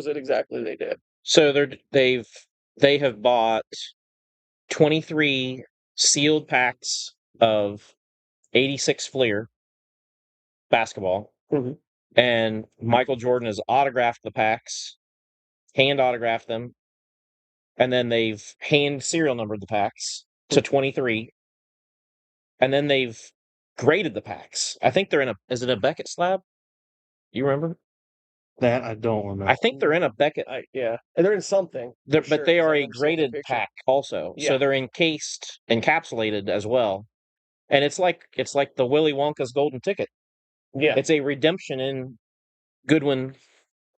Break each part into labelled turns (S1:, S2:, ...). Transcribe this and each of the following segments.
S1: was it exactly they did?
S2: So they have bought 23 sealed packs of 86 Fleer basketball,
S1: Mhm.
S2: and Michael Jordan has autographed the packs, hand autographed them, and then they've hand serial numbered the packs to 23, and then they've graded the packs. I think they're in is it a Beckett slab? You remember?
S3: That I don't remember.
S2: I think they're in a Beckett,
S1: Yeah, and they're in something.
S2: but
S1: sure,
S2: they
S1: 'cause
S2: are
S1: I
S2: a
S1: remember seeing the
S2: graded
S1: picture.
S2: pack also.
S1: Yeah.
S2: So they're encapsulated as well. And it's like the Willy Wonka's golden ticket.
S1: Yeah.
S2: It's a redemption in Goodwin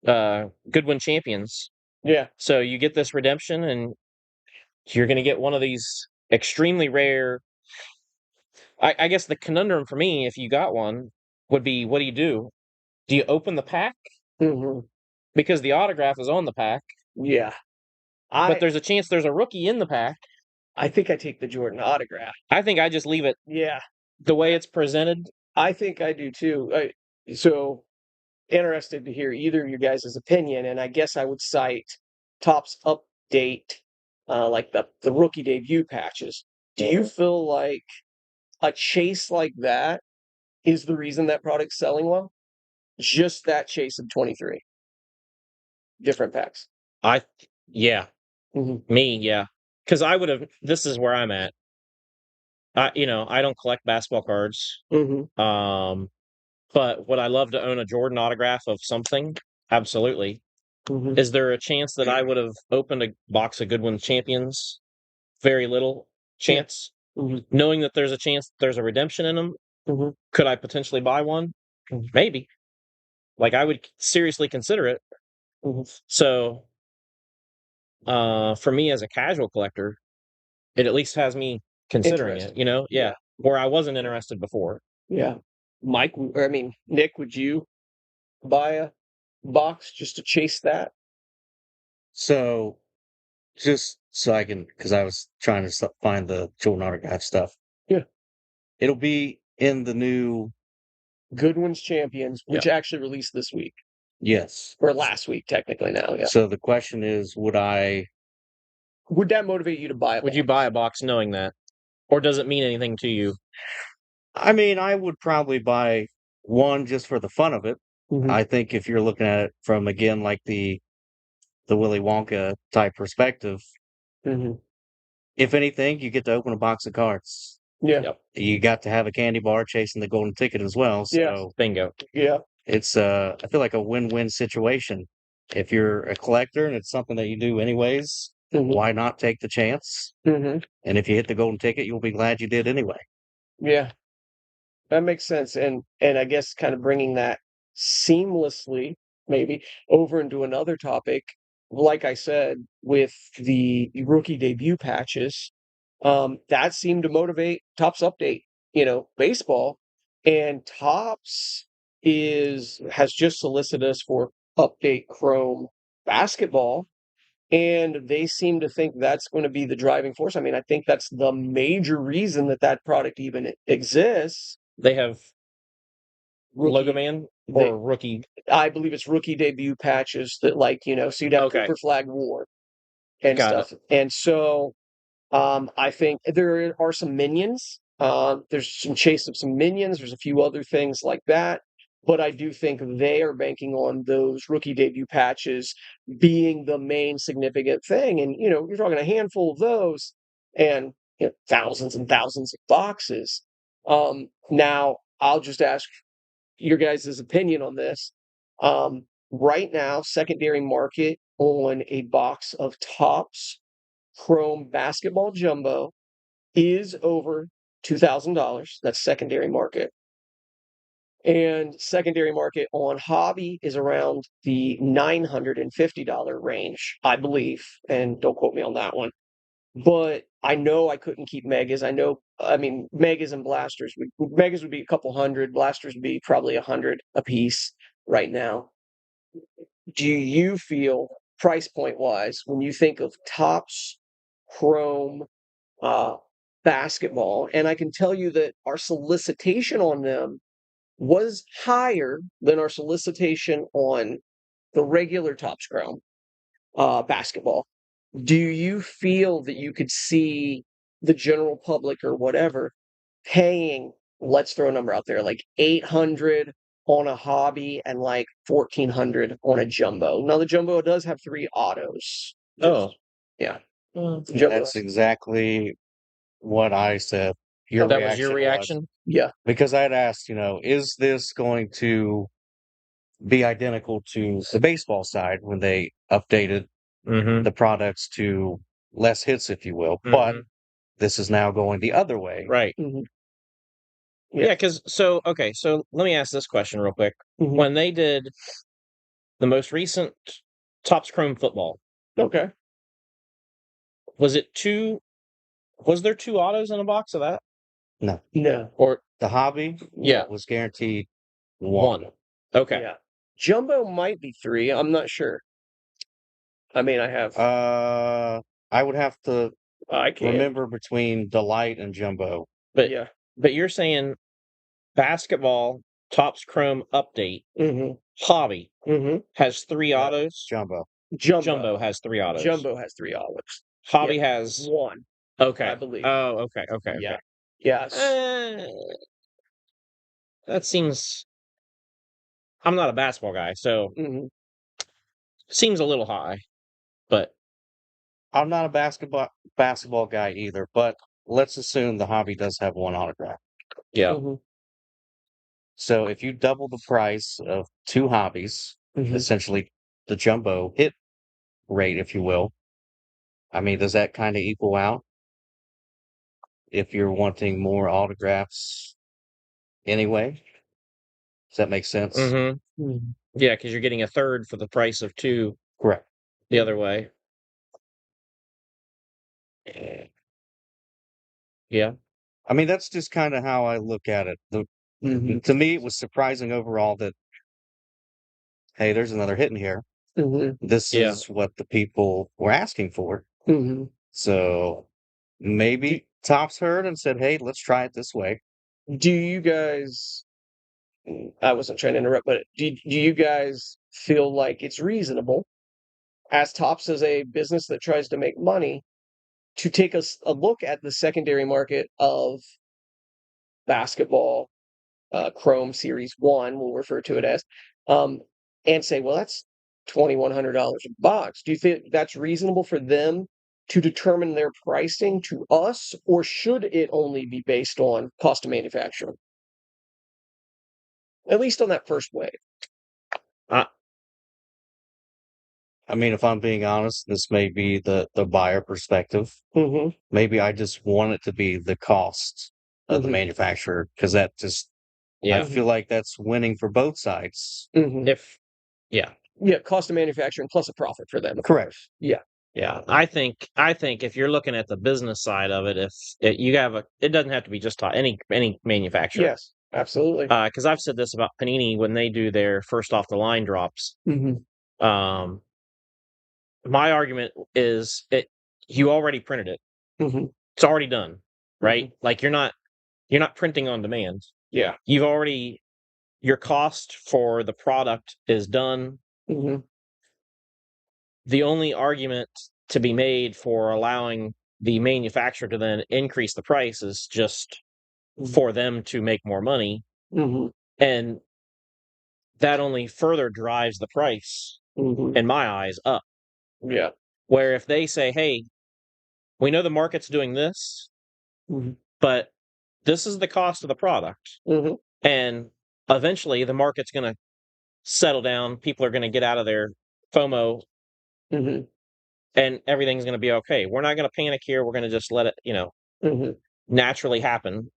S2: Champions.
S1: Yeah.
S2: So you get this redemption, and you're going to get one of these extremely rare. I guess the conundrum for me, if you got one, would be, what do you do? Do you open the pack?
S1: hmm
S2: Because the autograph is on the pack,
S1: Yeah.
S2: but there's a chance there's a rookie in the pack.
S1: I think I take the Jordan autograph.
S2: I think I just leave it
S1: Yeah.
S2: the way it's presented.
S1: I think I do too. So interested to hear either of your guys' opinion, and I guess I would cite Topps update, like the rookie debut patches. Do you feel like a chase like that is the reason that product's selling well? Just that chase of 23 different packs.
S2: Yeah, me, yeah. Because this is where I'm at. I don't collect basketball cards. But would I love to own a Jordan autograph of something? Absolutely. Is there a chance that I would have opened a box of Goodwin Champions? Very little chance. Knowing that there's a chance there's a redemption in them, could I potentially buy one? Maybe. Like, I would seriously consider it. So, for me as a casual collector, it at least has me considering it,
S1: Interesting.
S2: Yeah. Where I wasn't interested before.
S1: Yeah. Nick, would you buy a box just to chase that?
S3: So, just so I can, because I was trying to find the Jordan autograph stuff.
S1: Yeah.
S3: It'll be in the new.
S1: Goodwin's Champions, which actually released this week.
S3: Yes.
S1: Or last week, technically now. Yeah.
S3: So the question is, would
S1: that motivate you to buy it?
S2: Would you buy a box knowing that? Or does it mean anything to you?
S3: I mean, I would probably buy one just for the fun of it. I think if you're looking at it from, again, like the Willy Wonka type perspective, if anything, you get to open a box of cards.
S1: Yeah.
S2: Yep.
S3: You got to have a candy bar chasing the golden ticket as well. So
S2: bingo.
S1: Yeah.
S3: It's I feel like a win-win situation. If you're a collector and it's something that you do anyways, why not take the chance? And if you hit the golden ticket, you'll be glad you did anyway.
S1: Yeah. That makes sense. And I guess kind of bringing that seamlessly maybe over into another topic, like I said, with the rookie debut patches, that seemed to motivate Topps Update, baseball. And Topps has just solicited us for Update Chrome basketball. And they seem to think that's going to be the driving force. I mean, I think that's the major reason that product even exists.
S2: They have Logo Man or rookie?
S1: I believe it's rookie debut patches that, so you'd have Cooper Flag War and stuff. And so I think there are some minions. There's some chase of some minions. There's a few other things like that. But I do think they are banking on those rookie debut patches being the main significant thing. And, you're talking a handful of those and thousands and thousands of boxes. Now, I'll just ask your guys' opinion on this. Right now, secondary market on a box of Topps Chrome Basketball Jumbo is over $2,000. That's secondary market. And secondary market on hobby is around the $950 range, I believe. And don't quote me on that one. But I know I couldn't keep Megas. Megas and Blasters. Megas would be a couple hundred. Blasters would be probably 100 a piece right now. Do you feel, price point wise, when you think of Topps Chrome basketball, and I can tell you that our solicitation on them was higher than our solicitation on the regular Topps Chrome basketball, do you feel that you could see the general public or whatever paying, let's throw a number out there, like 800 on a hobby and like 1400 on a jumbo? Now the jumbo does have 3 autos.
S2: Oh,
S1: Yeah.
S3: That's exactly what I said.
S2: That was your reaction?
S1: Yeah.
S3: Because I had asked, is this going to be identical to the baseball side when they updated the products to less hits, if you will? But this is now going the other way.
S2: Right. Yeah, so let me ask this question real quick. When they did the most recent Topps Chrome football,
S1: Okay.
S2: was there 2 autos in a box of that?
S3: No.
S2: Or
S3: The hobby was guaranteed 1.
S2: Okay.
S1: Yeah. Jumbo might be 3. I'm not sure. I mean, I have.
S3: I would have to
S1: I can't
S3: remember between Delight and Jumbo.
S2: But you're saying basketball Topps Chrome update hobby has 3 autos.
S3: Jumbo
S2: has 3 autos.
S1: Jumbo has 3 autos.
S2: Hobby has
S1: 1.
S2: Okay.
S1: I believe.
S2: Oh, okay.
S1: Yeah. Yes.
S2: That seems. I'm not a basketball guy, so seems a little high. But
S3: I'm not a basketball guy either. But let's assume the hobby does have 1 autograph.
S2: Yeah.
S3: So if you double the price of 2 hobbies, essentially the jumbo hit rate, if you will, I mean, does that kind of equal out? If you're wanting more autographs anyway? Does that make sense?
S2: Yeah, because you're getting a third for the price of 2.
S3: Correct.
S2: The other way. Yeah.
S3: I mean, that's just kind of how I look at it. To me, it was surprising overall that, hey, there's another hit in here. This is what the people were asking for. So maybe Topps heard and said, hey, let's try it this way.
S1: Do you guys, I wasn't trying to interrupt, but do you guys feel like it's reasonable, as Topps is a business that tries to make money, to take a look at the secondary market of basketball, Chrome Series 1, we'll refer to it as, and say, well, that's $2,100 a box. Do you think that's reasonable for them to determine their pricing to us, or should it only be based on cost of manufacturing? At least on that first wave.
S3: I mean, if I'm being honest, this may be the buyer perspective. Maybe I just want it to be the cost of the manufacturer, because that just, I feel like that's winning for both sides.
S1: Cost of manufacturing plus a profit for them.
S3: Correct.
S1: Yeah.
S2: I think if you're looking at the business side of it, if you have it doesn't have to be just any manufacturer.
S1: Yes, absolutely.
S2: Because I've said this about Panini when they do their first off the line drops. My argument is you already printed it. It's already done, right? Like you're not printing on demand.
S1: Yeah.
S2: You've already, your cost for the product is done. The only argument to be made for allowing the manufacturer to then increase the price is just for them to make more money. And that only further drives the price, in my eyes, up.
S1: Yeah.
S2: Where if they say, hey, we know the market's doing this, but this is the cost of the product. And eventually the market's going to settle down. People are going to get out of their FOMO and everything's going to be okay. We're not going to panic here. We're going to just let it, naturally happen.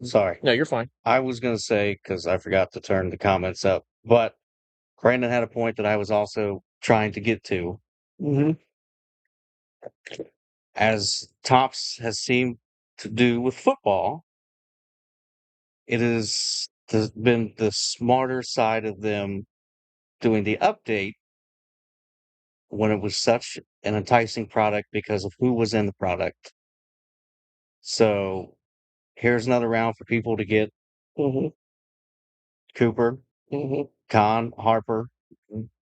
S3: Sorry.
S2: No, you're fine.
S3: I was going to say, because I forgot to turn the comments up, but Brandon had a point that I was also trying to get to. As Topps has seemed to do with football, it has been the smarter side of them doing the update when it was such an enticing product because of who was in the product. So here's another round for people to get Cooper, Kahn, Harper,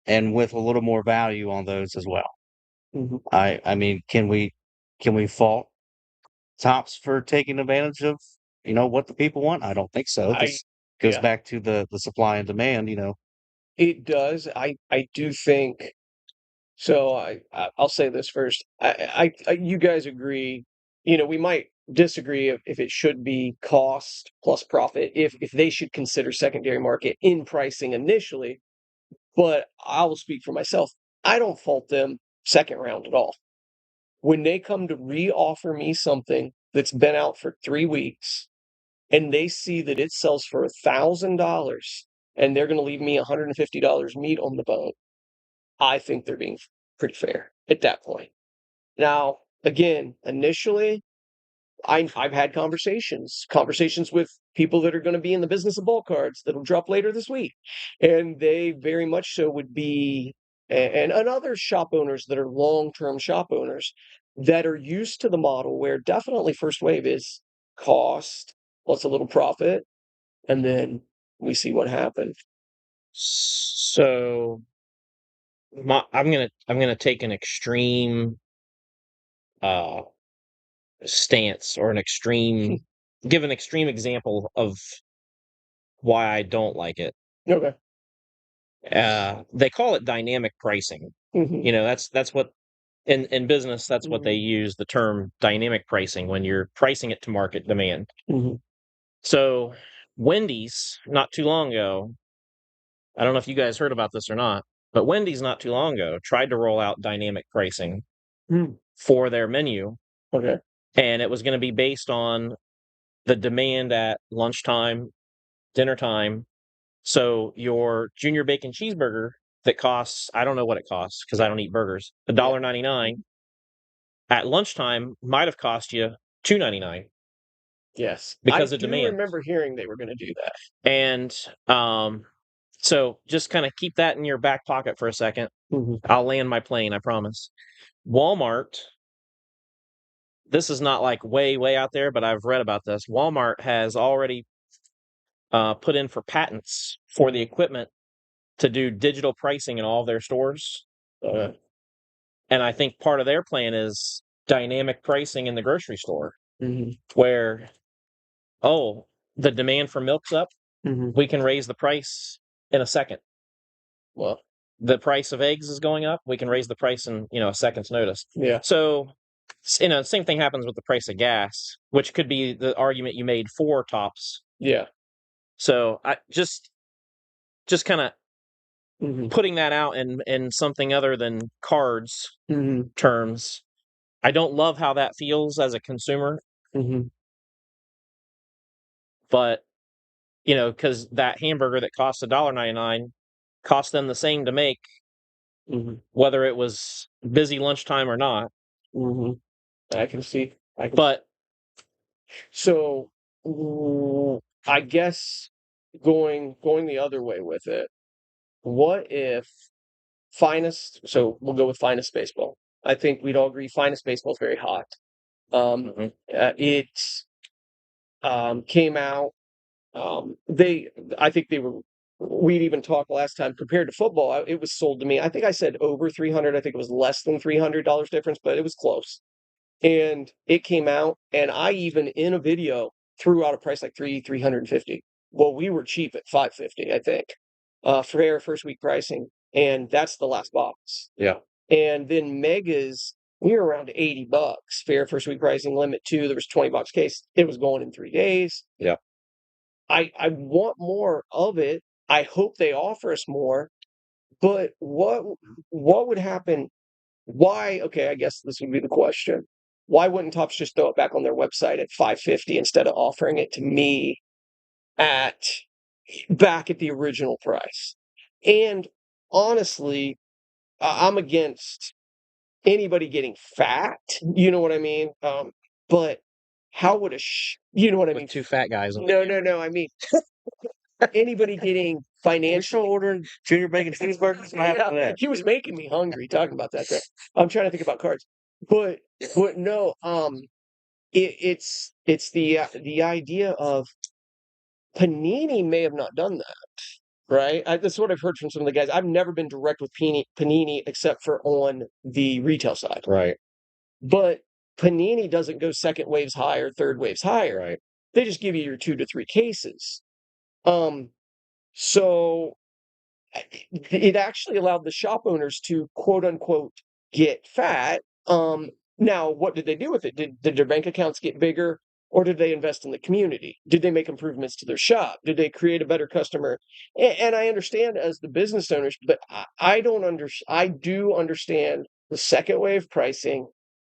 S3: and with a little more value on those as well. I mean, can we fault Tops for taking advantage of what the people want? I don't think so. This goes back to the supply and demand.
S1: It does. I do think so. I'll say this first. You guys agree? We might disagree if it should be cost plus profit, if they should consider secondary market in pricing initially. But I will speak for myself. I don't fault them second round at all. When they come to re-offer me something that's been out for 3 weeks and they see that it sells for $1,000 and they're going to leave me $150 meat on the bone, I think they're being pretty fair at that point. Now, again, initially, I've had conversations with people that are going to be in the business of bulk cards that'll drop later this week, and they very much so would be, and other shop owners that are long-term shop owners that are used to the model where definitely first wave is cost plus a little profit, and then we see what happens.
S2: So I'm gonna take an extreme stance or give an extreme example of why I don't like it.
S1: Okay.
S2: They call it dynamic pricing. That's what in business, that's what they use the term dynamic pricing when you're pricing it to market demand. So Wendy's not too long ago, I don't know if you guys heard about this or not, but Wendy's not too long ago tried to roll out dynamic pricing for their menu.
S1: Okay.
S2: And it was going to be based on the demand at lunchtime, dinner time. So your junior bacon cheeseburger that costs, I don't know what it costs because I don't eat burgers, $1.99 at lunchtime might have cost you $2.99.
S1: Yes.
S2: Because of demand.
S1: I remember hearing they were going to do that.
S2: And so just kind of keep that in your back pocket for a second. I'll land my plane, I promise. Walmart, this is not like way out there, but I've read about this. Walmart has already put in for patents for the equipment to do digital pricing in all of their stores. And I think part of their plan is dynamic pricing in the grocery store, where, the demand for milk's up. We can raise the price in a second.
S1: Well,
S2: the price of eggs is going up. We can raise the price in, a second's notice.
S1: Yeah.
S2: So, same thing happens with the price of gas, which could be the argument you made for Tops.
S1: Yeah.
S2: So I just kind of putting that out in something other than cards terms. I don't love how that feels as a consumer. But, because that hamburger that costs $1.99 cost them the same to make, whether it was busy lunchtime or not.
S1: I can see.
S2: But
S1: so I guess going the other way with it, what if Finest? So we'll go with Finest Baseball. I think we'd all agree Finest Baseball is very hot. It came out. I think we'd even talked last time compared to football. It was sold to me. I think I said over 300. I think it was less than $300 difference, but it was close. And it came out, and I even in a video threw out a price like 350. Well, we were cheap at 550, I think, for first week pricing, and that's the last box.
S3: Yeah.
S1: And then Megas, we were around $80. Fair first week pricing, limit 2. There was $20 case. It was going in 3 days.
S3: Yeah.
S1: I want more of it. I hope they offer us more. But what would happen? Why? Okay, I guess this would be the question. Why wouldn't Tops just throw it back on their website at 550 instead of offering it to me back at the original price? And honestly, I'm against anybody getting fat. You know what I mean? But how would you know what I mean?
S2: Two fat guys.
S1: No. I mean, anybody getting financial
S3: ordering junior bacon cheeseburgers.
S1: Yeah, he was making me hungry talking about that. I'm trying to think about cards, but no. It's the idea of Panini may have not done that, right? That's what I've heard from some of the guys. I've never been direct with Panini except for on the retail side.
S2: Right.
S1: But Panini doesn't go second waves higher, third waves higher.
S2: Right.
S1: They just give you your 2 to 3 cases. So it actually allowed the shop owners to quote unquote get fat. Now, what did they do with it? Did their bank accounts get bigger, or did they invest in the community? Did they make improvements to their shop? Did they create a better customer? And I understand as the business owners, but I don't I do understand the second wave pricing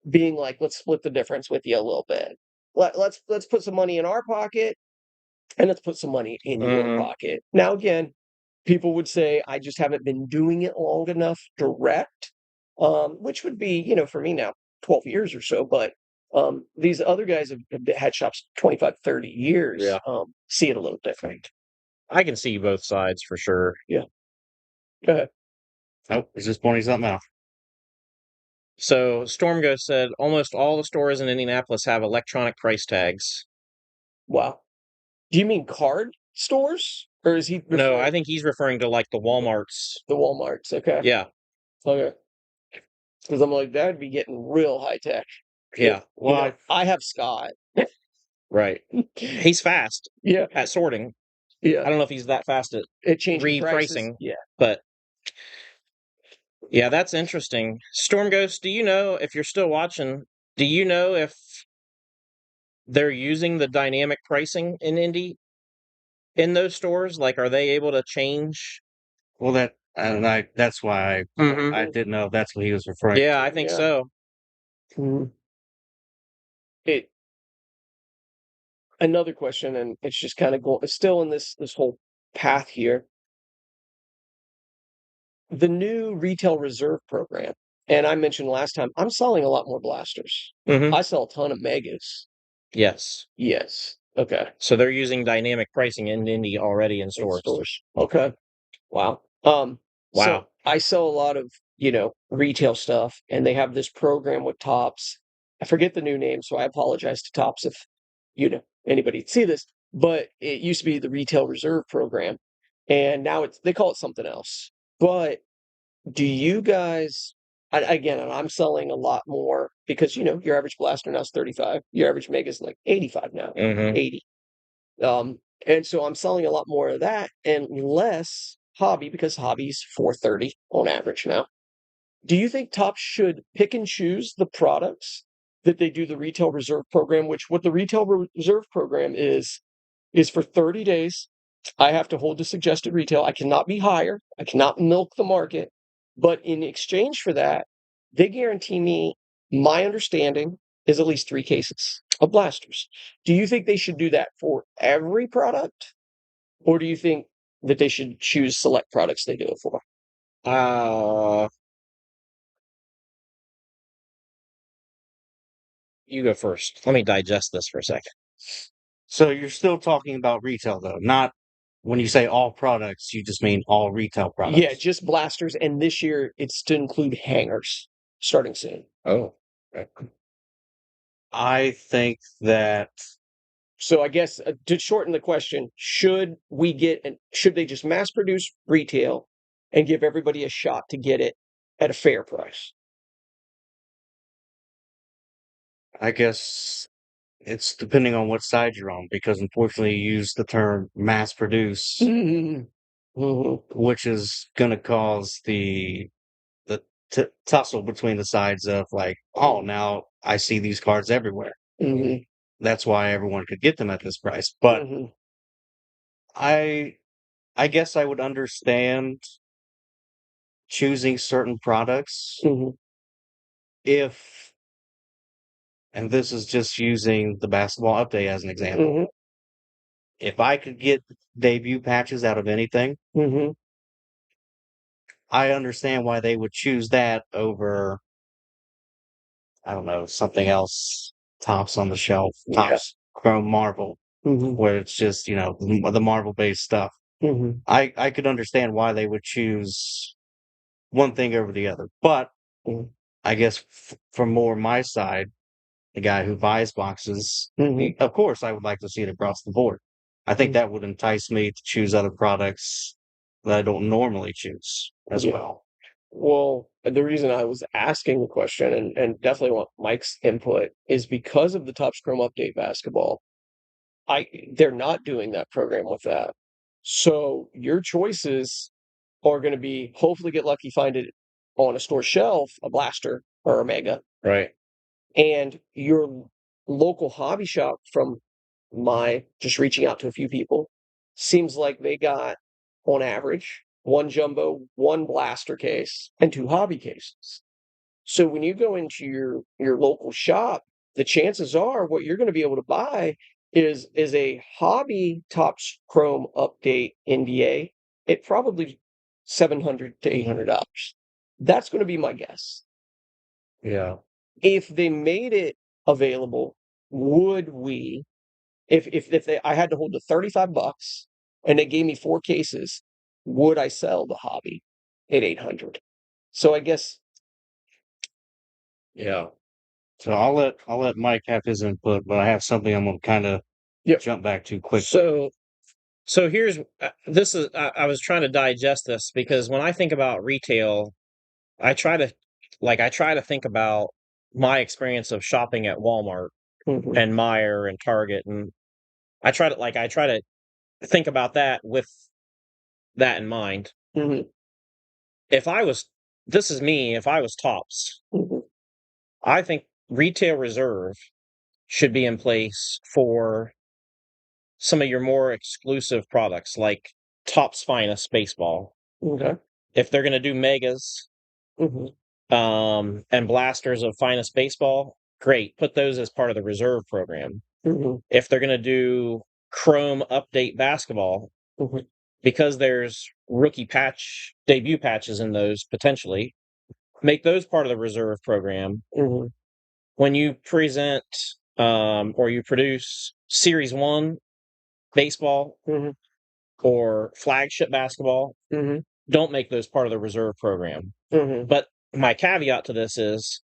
S1: being like, let's split the difference with you a little bit. Let's put some money in our pocket, and let's put some money in your pocket. Now, again, people would say I just haven't been doing it long enough direct, which would be, for me now, 12 years or so. But these other guys have had shops 25, 30 years.
S2: Yeah.
S1: See it a little different.
S2: I can see both sides for sure.
S1: Yeah. Go ahead.
S3: Nope, it's just pointing something out.
S2: So Storm Ghost said almost all the stores in Indianapolis have electronic price tags.
S1: Wow. Do you mean card stores? Or is he
S2: No, I think he's referring to like the Walmarts.
S1: The Walmarts, okay.
S2: Yeah.
S1: Okay. Because I'm like, that'd be getting real high tech.
S2: Yeah.
S1: Well, I have Scott.
S2: Right. He's fast.
S1: Yeah.
S2: At sorting.
S1: Yeah.
S2: I don't know if he's that fast at
S1: changing
S2: repricing.
S1: Yeah.
S2: But yeah, that's interesting. Storm Ghost, do you know, if you're still watching, do you know if they're using the dynamic pricing in Indy in those stores? Like, are they able to change?
S3: Well, that's why I didn't know if that's what he was referring to.
S2: Yeah, I think so.
S1: Another question, and it's just kind of it's still in this whole path here. The new retail reserve program, and I mentioned last time, I'm selling a lot more blasters. I sell a ton of megas.
S2: Yes.
S1: Yes. Okay.
S2: So they're using dynamic pricing in Indy already in stores.
S1: Okay. Wow.
S2: Wow.
S1: So I sell a lot of, retail stuff, and they have this program with Topps. I forget the new name, so I apologize to Topps if, anybody see this, but it used to be the retail reserve program, and now they call it something else. But do you guys, again, and I'm selling a lot more because, your average blaster now is 35. Your average mega is like 85 now, 80. And so I'm selling a lot more of that and less hobby because hobby's 430 on average now. Do you think Topps should pick and choose the products that they do the retail reserve program, which what the retail reserve program is for 30 days. I have to hold to suggested retail. I cannot be higher. I cannot milk the market. But in exchange for that, they guarantee me, my understanding is at least 3 cases of blasters. Do you think they should do that for every product? Or do you think that they should choose select products they do it for?
S2: You go first. Let me digest this for a second.
S3: So you're still talking about retail, though, not when you say all products, you just mean all retail products.
S1: Yeah, just blasters. And this year, it's to include hangers starting soon.
S2: Oh, okay.
S3: I think that.
S1: So I guess to shorten the question, should they just mass produce retail and give everybody a shot to get it at a fair price?
S3: I guess it's depending on what side you're on, because unfortunately you use the term mass produce, which is going to cause the tussle between the sides of like, oh, now I see these cards everywhere. That's why everyone could get them at this price. But I guess I would understand choosing certain products if, and this is just using the basketball update as an example, if I could get debut patches out of anything, I understand why they would choose that over, I don't know, something else, Topps on the shelf, Topps Chrome Marvel, where it's just, the Marvel-based stuff. I could understand why they would choose one thing over the other. But I guess from more my side, the guy who buys boxes, of course, I would like to see it across the board. I think that would entice me to choose other products that I don't normally choose as well.
S1: Well, the reason I was asking the question and definitely want Mike's input is because of the Topps Chrome Update basketball. They're not doing that program with that. So your choices are going to be hopefully get lucky, find it on a store shelf, a blaster or a mega.
S2: Right.
S1: And your local hobby shop, from my just reaching out to a few people, seems like they got on average one jumbo, one blaster case, and two hobby cases. So when you go into your local shop, the chances are what you're going to be able to buy is a hobby Topps Chrome Update NBA at probably $700 to $800. That's going to be my guess.
S3: Yeah.
S1: If they made it available, would we? If I had to hold the $35 and they gave me 4 cases, would I sell the hobby at 800? So I guess.
S3: Yeah. So I'll let Mike have his input, but I have something I'm gonna kind of jump back to quick.
S2: So here's this is I was trying to digest this because when I think about retail, I try to think about my experience of shopping at Walmart and Meijer and Target, and I try to think about that with that in mind. If I was Topps, I think retail reserve should be in place for some of your more exclusive products like Topps Finest Baseball.
S1: Okay.
S2: If they're going to do megas and blasters of Finest Baseball, great. Put those as part of the reserve program. If they're going to do Chrome Update Basketball, because there's rookie patch, debut patches in those potentially, make those part of the reserve program. When you present or you produce Series 1 baseball or flagship basketball, don't make those part of the reserve program. But my caveat to this is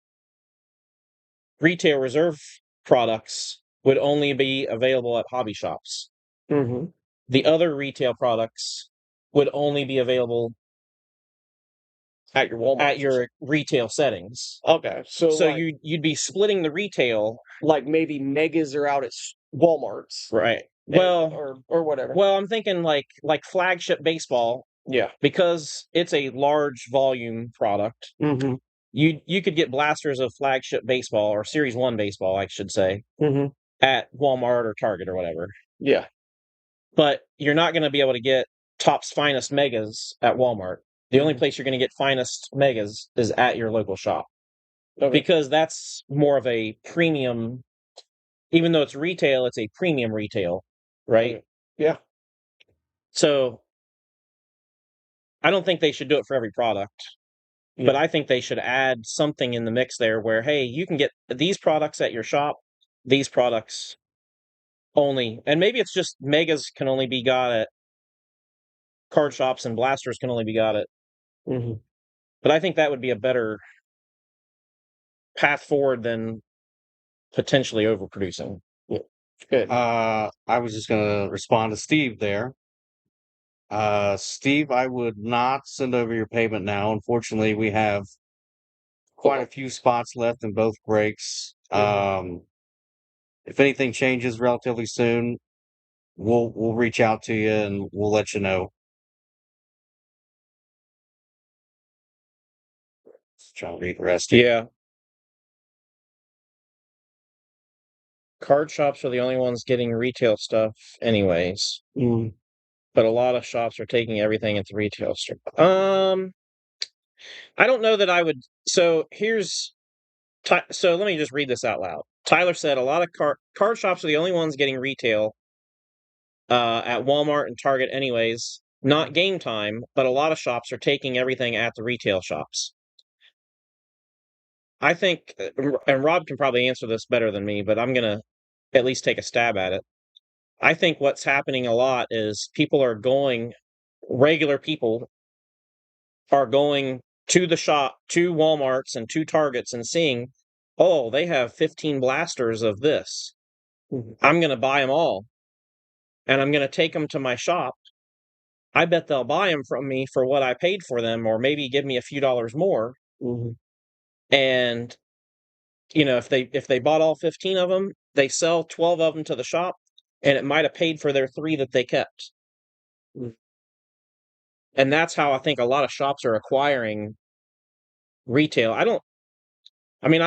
S2: retail reserve products would only be available at hobby shops. The other retail products would only be available
S1: at your Walmart,
S2: at your retail settings.
S1: Okay, so like,
S2: you'd be splitting the retail,
S1: like maybe megas are out at Walmart's,
S2: right? Well,
S1: or whatever.
S2: Well, I'm thinking like flagship baseball.
S1: Yeah,
S2: because it's a large volume product. You could get blasters of flagship baseball or Series 1 baseball, I should say, at Walmart or Target or whatever.
S1: Yeah.
S2: But you're not going to be able to get Topps Finest Megas at Walmart. The only place you're going to get Finest Megas is at your local shop. Okay. Because that's more of a premium, even though it's retail, it's a premium retail, right?
S1: Okay. Yeah.
S2: So I don't think they should do it for every product. But I think they should add something in the mix there where, hey, you can get these products at your shop, these products only. And maybe it's just megas can only be got at card shops and blasters can only be got at. But I think that would be a better path forward than potentially overproducing.
S1: Yeah. Good.
S3: I was just going to respond to Steve there. Steve, I would not send over your payment now. Unfortunately, we have quite a few spots left in both breaks. If anything changes relatively soon, we'll reach out to you and we'll let you know. Let's try to read the rest.
S2: Yeah. Card shops are the only ones getting retail stuff anyways. But a lot of shops are taking everything at the retail store. I don't know that I would. So let me just read this out loud. Tyler said a lot of card shops are the only ones getting retail at Walmart and Target anyways. Not Game Time, but a lot of shops are taking everything at the retail shops. I think, and Rob can probably answer this better than me, but I'm going to at least take a stab at it. I think what's happening a lot is regular people are going to the shop, to Walmarts and to Targets and seeing, oh, they have 15 blasters of this. I'm going to buy them all. And I'm going to take them to my shop I bet they'll buy them from me for what I paid for them, or maybe give me a few dollars more.
S1: Mm-hmm.
S2: And if they bought all 15 of them, they sell 12 of them to the shop, and it might have paid for their 3 that they kept.
S1: Mm.
S2: And that's how I think a lot of shops are acquiring retail. I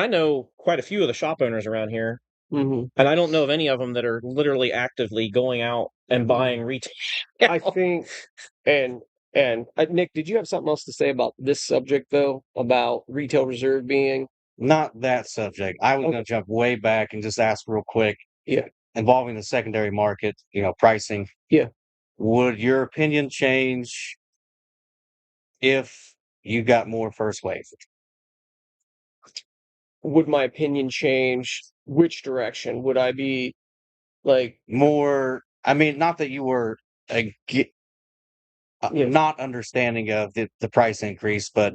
S2: know quite a few of the shop owners around here,
S1: Mm-hmm.
S2: and I don't know of any of them that are literally actively going out and buying retail.
S1: I think, and Nick, did you have something else to say about this subject though, about retail reserve being?
S3: Not that subject. I was going to jump way back and just ask real quick.
S1: Yeah.
S3: Involving the secondary market, pricing.
S1: Yeah.
S3: Would your opinion change if you got more first wave?
S1: Would my opinion change? Which direction? Would I be like
S3: more? I mean, not that you were not understanding of the price increase, but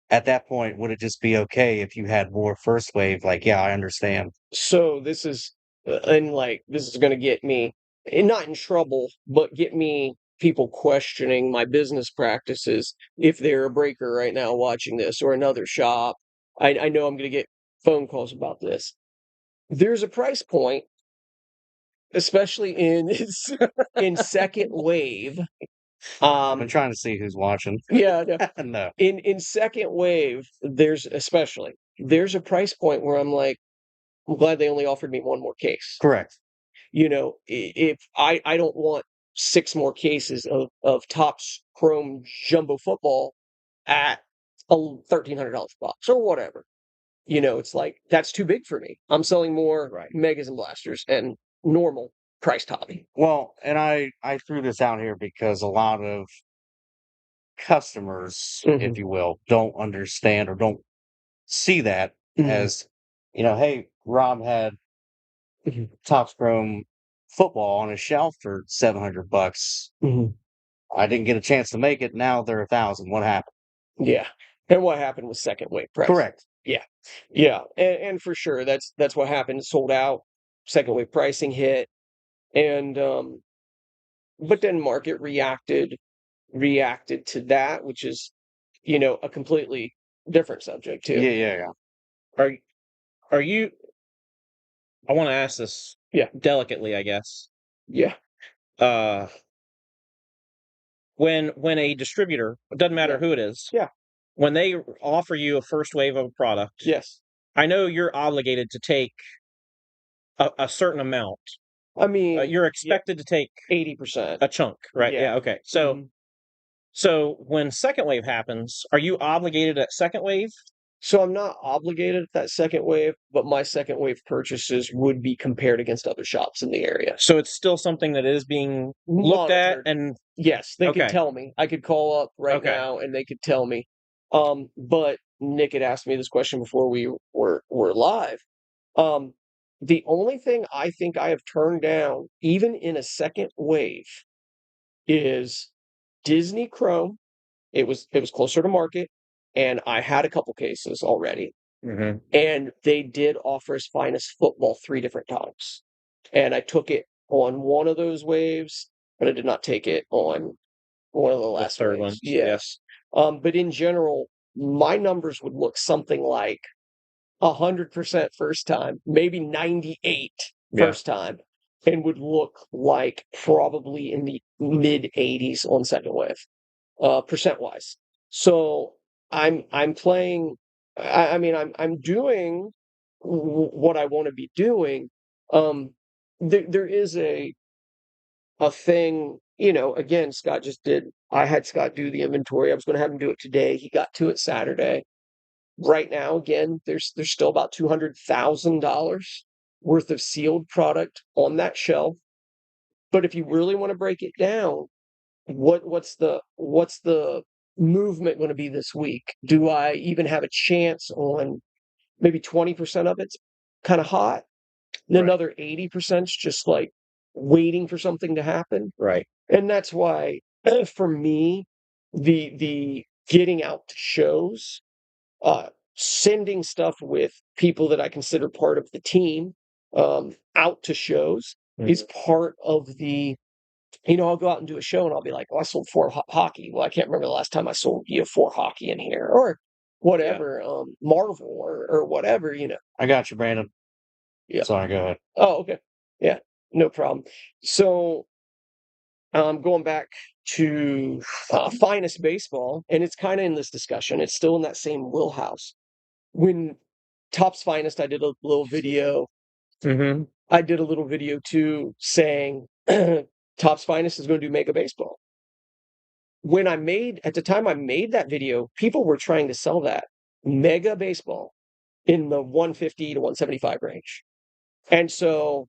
S3: at that point, would it just be okay if you had more first wave? Like, yeah, I understand.
S1: So this is, this is going to get me, not in trouble, but get me people questioning my business practices if they're a breaker right now watching this or another shop. I know I'm going to get phone calls about this. There's a price point, especially in second wave.
S3: I'm trying to see who's watching.
S1: Yeah, no.
S3: No.
S1: In second wave, there's a price point where I'm like, I'm glad they only offered me one more case.
S3: Correct.
S1: If I don't want 6 more cases of Topps Chrome Jumbo Football at a $1,300 box or whatever. It's like, that's too big for me. I'm selling more Megas and Blasters and normal priced hobby.
S3: Well, and I threw this out here because a lot of customers, if you will, don't understand or don't see that as, hey, Rob had Topps Chrome football on his shelf for $700. I didn't get a chance to make it. Now they're $1,000. What happened?
S1: Yeah. And what happened with second wave price?
S3: Correct.
S1: Yeah. Yeah. And for sure, that's what happened. Sold out, second wave pricing hit. And but then market reacted to that, which is, a completely different subject too.
S3: Yeah.
S2: Are you? I want to ask this, delicately, I guess.
S1: Yeah.
S2: When a distributor, it doesn't matter who it is, when they offer you a first wave of a product,
S1: yes,
S2: I know you're obligated to take a certain amount.
S1: I mean,
S2: you're expected to take
S1: 80%,
S2: a chunk, right? Yeah. Okay. So when second wave happens, are you obligated at second wave?
S1: So I'm not obligated at that second wave, but my second wave purchases would be compared against other shops in the area.
S2: So it's still something that is being looked at, and
S1: yes, they could tell me. I could call up right now and they could tell me. But Nick had asked me this question before we were live. The only thing I think I have turned down, even in a second wave, is Disney Chrome. It was closer to market, and I had a couple cases already. And they did offer us Finest Football 3 different times. And I took it on one of those waves, but I did not take it on one of the last
S2: third
S1: waves.
S2: ones.
S1: Yes. But in general, my numbers would look something like 100% first time, maybe 98 first time, and would look like probably in the mid 80s on second wave, percent wise. So I'm playing. I mean, I'm doing what I want to be doing. There is a thing. Again, Scott just did. I had Scott do the inventory. I was going to have him do it today. He got to it Saturday. Right now, again, there's still about $200,000 worth of sealed product on that shelf. But if you really want to break it down, what's the movement going to be this week? Do I even have a chance on maybe 20% of it's kind of hot? And another 80% is just like waiting for something to happen.
S2: Right.
S1: And that's why for me, the getting out to shows, sending stuff with people that I consider part of the team, out to shows is part of the I'll go out and do a show and I'll be like, oh, I sold 4 hockey. Well, I can't remember the last time I sold 4 hockey in here or whatever, Marvel or whatever,
S3: I got you, Brandon.
S1: Yeah.
S3: Sorry, go ahead.
S1: Oh, okay. Yeah, no problem. So, going back to Finest Baseball, and it's kind of in this discussion. It's still in that same wheelhouse. When Topps Finest, I did a little video.
S2: Mm-hmm.
S1: I did a little video too saying Topps Finest is going to do Mega Baseball. At the time I made that video, people were trying to sell that Mega Baseball in the 150 to 175 range. And so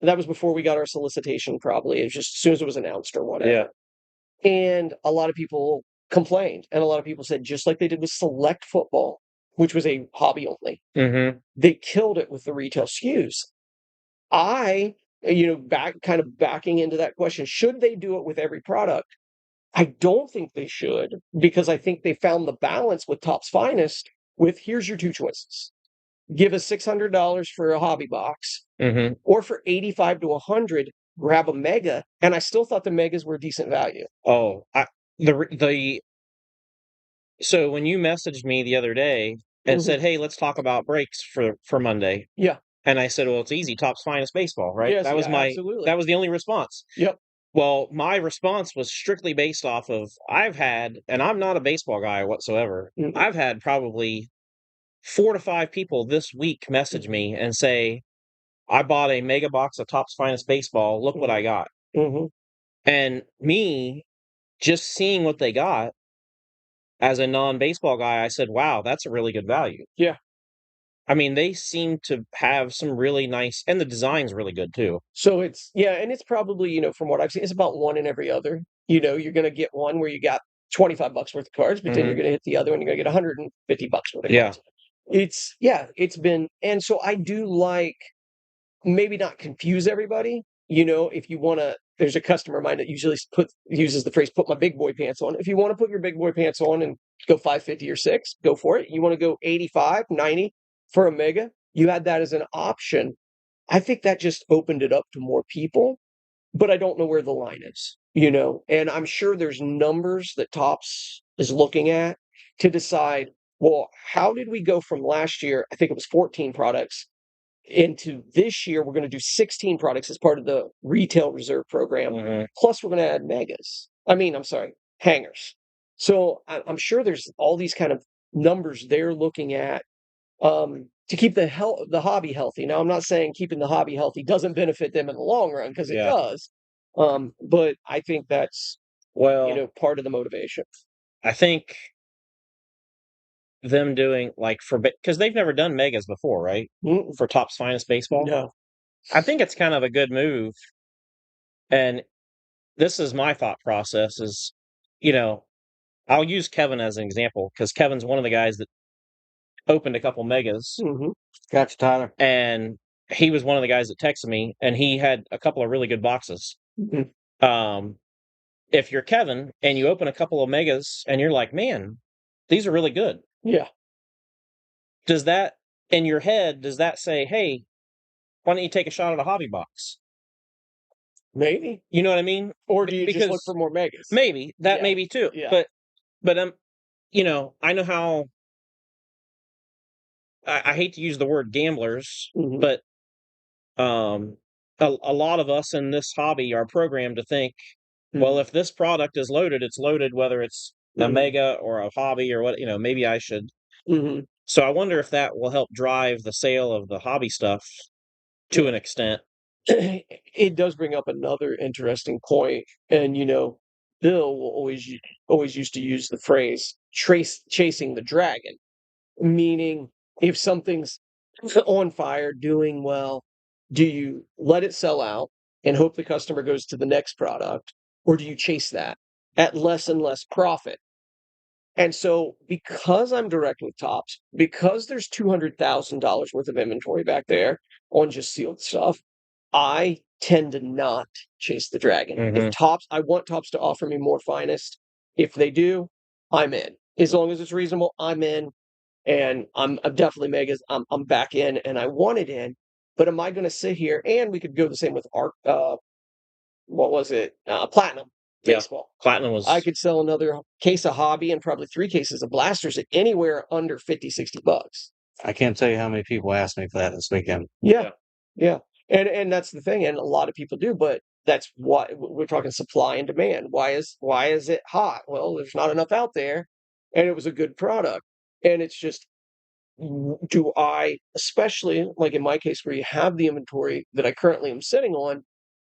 S1: that was before we got our solicitation, probably. It was just as soon as it was announced or whatever. Yeah. And a lot of people complained. And a lot of people said, just like they did with Select Football, which was a hobby only, they killed it with the retail SKUs. Backing into that question, should they do it with every product? I don't think they should, because I think they found the balance with Topps Finest with, here's your 2 choices. Give us $600 for a hobby box, or for $85 to $100, grab a Mega. And I still thought the Megas were decent value.
S2: Oh, so when you messaged me the other day and said, "Hey, let's talk about breaks for Monday,"
S1: yeah,
S2: and I said, "Well, it's easy, Topps Finest Baseball, right?"
S1: Yes,
S2: that was
S1: absolutely.
S2: That was the only response.
S1: Yep.
S2: Well, my response was strictly based off of and I'm not a baseball guy whatsoever. I've had probably 4 to 5 people this week message me and say, I bought a mega box of Topps Finest Baseball. Look what I got. And me just seeing what they got as a non-baseball guy, I said, wow, that's a really good value.
S1: Yeah.
S2: I mean, they seem to have some really nice, and the design's really good too.
S1: So and it's probably, from what I've seen, it's about 1 in every other. You're going to get one where you got $25 worth of cards, but then you're going to hit the other one, you're going to get $150 worth of cards. It's been, and so I do like, maybe not confuse everybody. If you want to, there's a customer of mine that usually uses the phrase, put my big boy pants on. If you want to put your big boy pants on and go 550 or 6, go for it. You want to go 85, 90 for a Mega, you had that as an option. I think that just opened it up to more people, but I don't know where the line is, and I'm sure there's numbers that Topps is looking at to decide, well, how did we go from last year, I think it was 14 products, into this year, we're going to do 16 products as part of the retail reserve program. Plus, we're going to add Megas. Hangers. So I'm sure there's all these kind of numbers they're looking at to keep the hobby healthy. Now, I'm not saying keeping the hobby healthy doesn't benefit them in the long run, because it does. But I think that's part of the motivation.
S2: I think them doing because they've never done Megas before, right? For Topps Finest Baseball.
S1: No.
S2: I think it's kind of a good move. And this is my thought process is, I'll use Kevin as an example, because Kevin's one of the guys that opened a couple Megas.
S3: Gotcha, Tyler.
S2: And he was one of the guys that texted me, and he had a couple of really good boxes. If you're Kevin and you open a couple of Megas and you're like, man, these are really good.
S1: Yeah.
S2: Does that, in your head, does that say, hey, why don't you take a shot at a hobby box?
S1: Maybe.
S2: You know what I mean?
S1: Or do you just look for more Megas?
S2: Maybe. That maybe too.
S1: Yeah.
S2: But I know how, I hate to use the word gamblers, but a lot of us in this hobby are programmed to think, well, if this product is loaded, it's loaded, whether it's a Mega or a hobby or what, maybe I should. So I wonder if that will help drive the sale of the hobby stuff to an extent.
S1: It does bring up another interesting point. And, Bill will always used to use the phrase chasing the dragon, meaning if something's on fire, doing well, do you let it sell out and hope the customer goes to the next product, or do you chase that at less and less profit? And so, because I'm direct with Topps, because there's $200,000 worth of inventory back there on just sealed stuff, I tend to not chase the dragon. If I want Topps to offer me more Finest. If they do, I'm in. As long as it's reasonable, I'm in. And I'm definitely Megas. I'm back in, and I want it in. But am I going to sit here? And we could go the same with art, what was it? Platinum baseball.
S2: Yeah, Platinum was.
S1: I could sell another case of Hobby and probably 3 cases of blasters at anywhere under $50-$60.
S3: I can't tell you how many people asked me for that this weekend.
S1: Yeah. And that's the thing, and a lot of people do, but that's why we're talking supply and demand. Why is it hot? Well, there's not enough out there, and it was a good product. And it's just, do I, especially like in my case where you have the inventory that I currently am sitting on,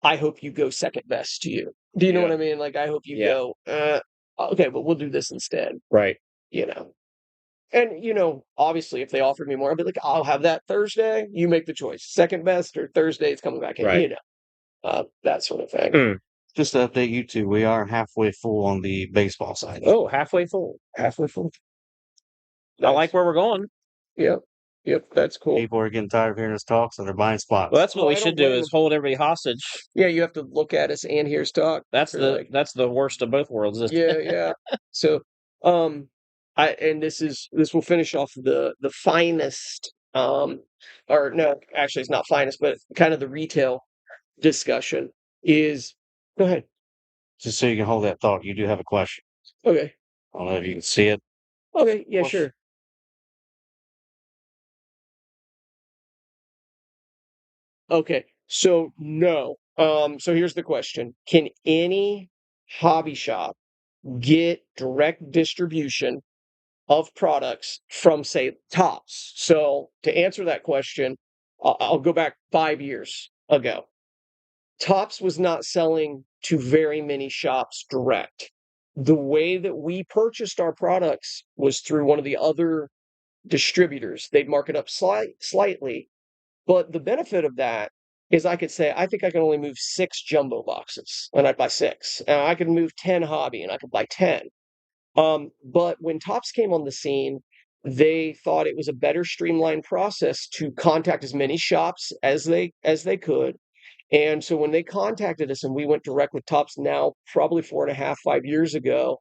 S1: I hope you go second best to you. Do you know what I mean? Like I hope you go, okay, but we'll do this instead.
S2: Right.
S1: And, obviously, if they offered me more, I'd be like, I'll have that Thursday. You make the choice. Second best or Thursday, it's coming back in,
S2: Right.
S1: that sort of thing.
S3: Just to update you two, we are halfway full on the baseball side.
S2: Oh, halfway full.
S1: Halfway full.
S2: I like where we're going.
S1: Yep, that's cool.
S3: People are getting tired of hearing us talk, so they're buying spots.
S2: Well, that's what we should do is hold everybody hostage.
S1: Yeah, you have to look at us and hear us talk.
S2: That's the worst of both worlds.
S1: Yeah. So, this will finish off the finest, or no, actually it's not finest, but kind of the retail discussion is. Go ahead.
S3: Just so you can hold that thought, you do have a question.
S1: Okay.
S3: I don't know if you can see it.
S1: Okay. Yeah, sure. Okay. So no. So here's the question: can any hobby shop get direct distribution of products from, say, Topps? So to answer that question, I'll go back 5 years ago. Topps was not selling to very many shops direct. The way that we purchased our products was through one of the other distributors. They'd mark it up slightly, but the benefit of that is I could say, I think I can only move 6 jumbo boxes, and I'd buy 6. I could move 10 hobby, and I could buy 10. But when Topps came on the scene, they thought it was a better streamlined process to contact as many shops as they could. And so when they contacted us and we went direct with Topps now, probably 4.5, 5 years ago,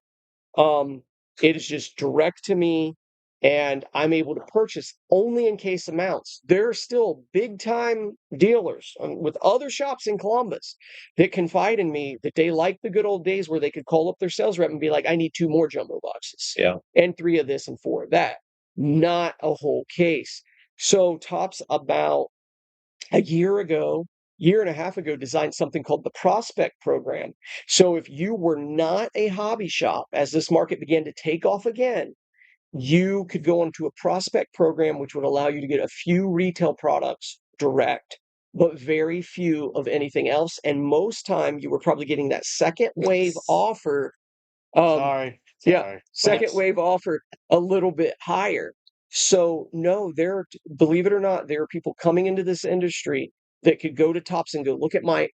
S1: it is just direct to me, and I'm able to purchase only in case amounts. There are still big time dealers with other shops in Columbus that confide in me that they like the good old days where they could call up their sales rep and be like, I need 2 more jumbo boxes.
S2: Yeah.
S1: And 3 of this and 4 of that. Not a whole case. So Topps about a year and a half ago, designed something called the Prospect Program. So if you were not a hobby shop, as this market began to take off again, you could go into a Prospect Program, which would allow you to get a few retail products direct, but very few of anything else. And most time, you were probably getting that second wave offer.
S3: Sorry.
S1: Yeah, second wave offer a little bit higher. So no, believe it or not, there are people coming into this industry that could go to Topps and go, look at my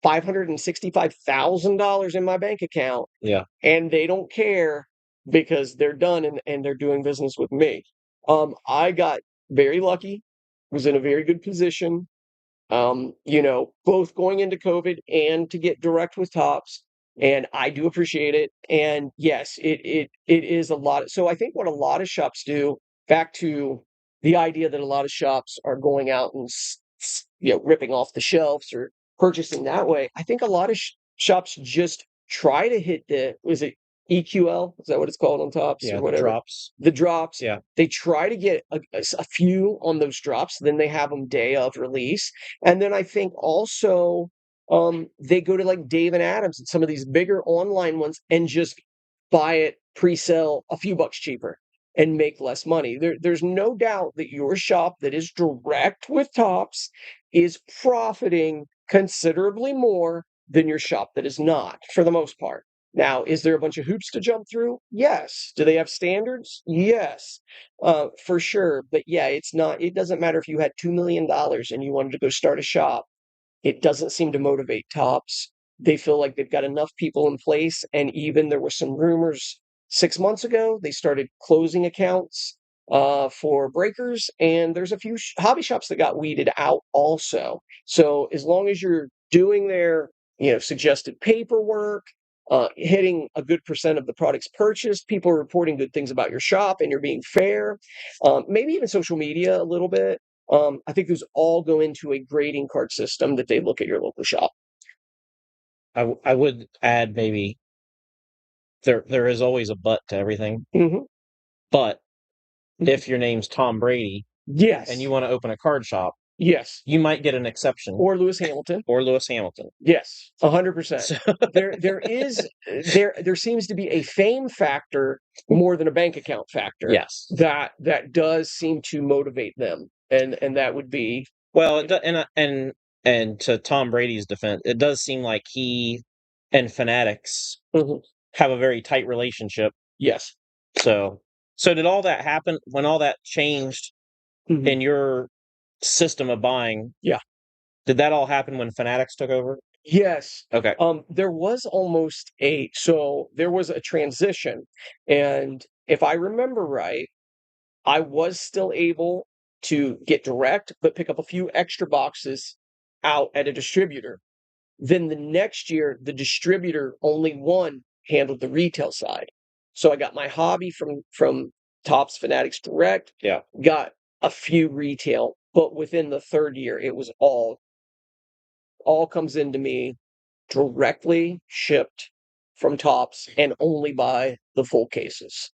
S1: $565,000 in my bank account.
S2: Yeah.
S1: And they don't care because they're done and they're doing business with me. I got very lucky, was in a very good position, both going into COVID and to get direct with Topps. And I do appreciate it. And yes, it is a lot. So I think what a lot of shops do, back to the idea that a lot of shops are going out and ripping off the shelves or purchasing that way. I think a lot of shops just try to hit was it EQL? Is that what it's called on Topps?
S2: Yeah,
S1: or whatever?
S2: The
S1: drops.
S2: Yeah.
S1: They try to get a few on those drops, then they have them day of release. And then I think also they go to like Dave and Adams and some of these bigger online ones and just buy it pre-sale a few bucks cheaper and make less money. There's no doubt that your shop that is direct with Topps is profiting considerably more than your shop that is not, for the most part. Now, is there a bunch of hoops to jump through? Yes. Do they have standards? Yes, for sure. But yeah, it doesn't matter if you had $2 million and you wanted to go start a shop. It doesn't seem to motivate Topps. They feel like they've got enough people in place. And even there were some rumors 6 months ago, they started closing accounts for breakers. And there's a few hobby shops that got weeded out also. So as long as you're doing their suggested paperwork, hitting a good percent of the products purchased, people are reporting good things about your shop, and you're being fair, maybe even social media a little bit. I think those all go into a grading card system that they look at your local shop.
S2: I would add maybe there is always a but to everything.
S1: Mhm.
S2: But if your name's Tom Brady
S1: Yes.
S2: and you want to open a card shop,
S1: yes.
S2: you might get an exception.
S1: Or Lewis Hamilton.
S2: Or Lewis Hamilton.
S1: Yes, 100%. There seems to be a fame factor more than a bank account factor.
S2: Yes.
S1: That does seem to motivate them, and that would be
S2: well, and to Tom Brady's defense, it does seem like he and Fanatics have a very tight relationship.
S1: Yes.
S2: So did all that happen when all that changed in your system of buying?
S1: Yeah.
S2: Did that all happen when Fanatics took over?
S1: Yes.
S2: Okay.
S1: There was there was a transition, and if I remember right, I was still able to get direct, but pick up a few extra boxes out at a distributor. Then the next year, the distributor only one handled the retail side. So I got my hobby from Topps Fanatics Direct.
S2: Yeah.
S1: Got a few retail, but within the third year, it was all comes into me directly shipped from Topps and only buy the full cases.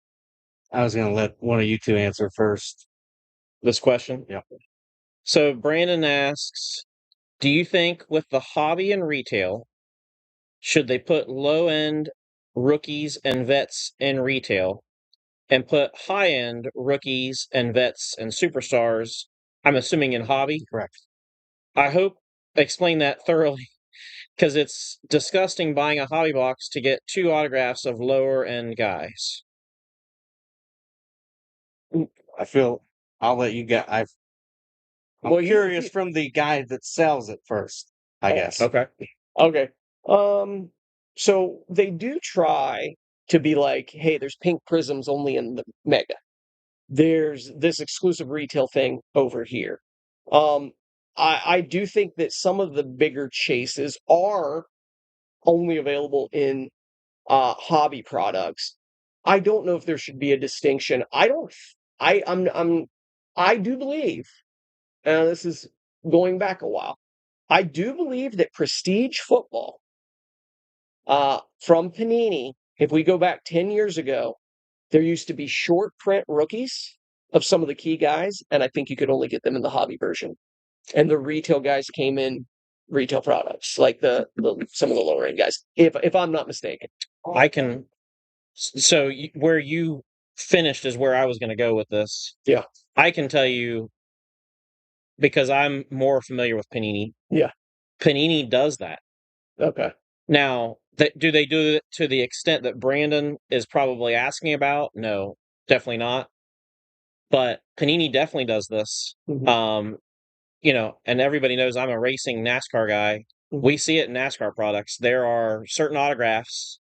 S3: I was going to let one of you two answer first.
S2: This question?
S3: Yeah.
S2: So Brandon asks, do you think with the hobby and retail, should they put low-end rookies and vets in retail and put high-end rookies and vets and superstars, I'm assuming in hobby?
S3: Correct.
S2: I hope explain that thoroughly, because it's disgusting buying a hobby box to get 2 autographs of lower-end guys.
S3: I feel I'll let you get. I'm curious from the guy that sells it first, I guess.
S2: Okay.
S1: So they do try to be like, hey, there's pink prisms only in the Mega. There's this exclusive retail thing over here. I do think that some of the bigger chases are only available in hobby products. I don't know if there should be a distinction. I do believe, and this is going back a while, I do believe that prestige football from Panini, if we go back 10 years ago, there used to be short print rookies of some of the key guys, and I think you could only get them in the hobby version. And the retail guys came in retail products, like some of the lower end guys, if I'm not mistaken.
S2: I can. So where you finished is where I was going to go with this.
S1: Yeah.
S2: I can tell you, because I'm more familiar with Panini.
S1: Yeah.
S2: Panini does that.
S1: Okay.
S2: Now, do they do it to the extent that Brandon is probably asking about? No, definitely not. But Panini definitely does this. And everybody knows I'm a racing NASCAR guy. We see it in NASCAR products. There are certain autographs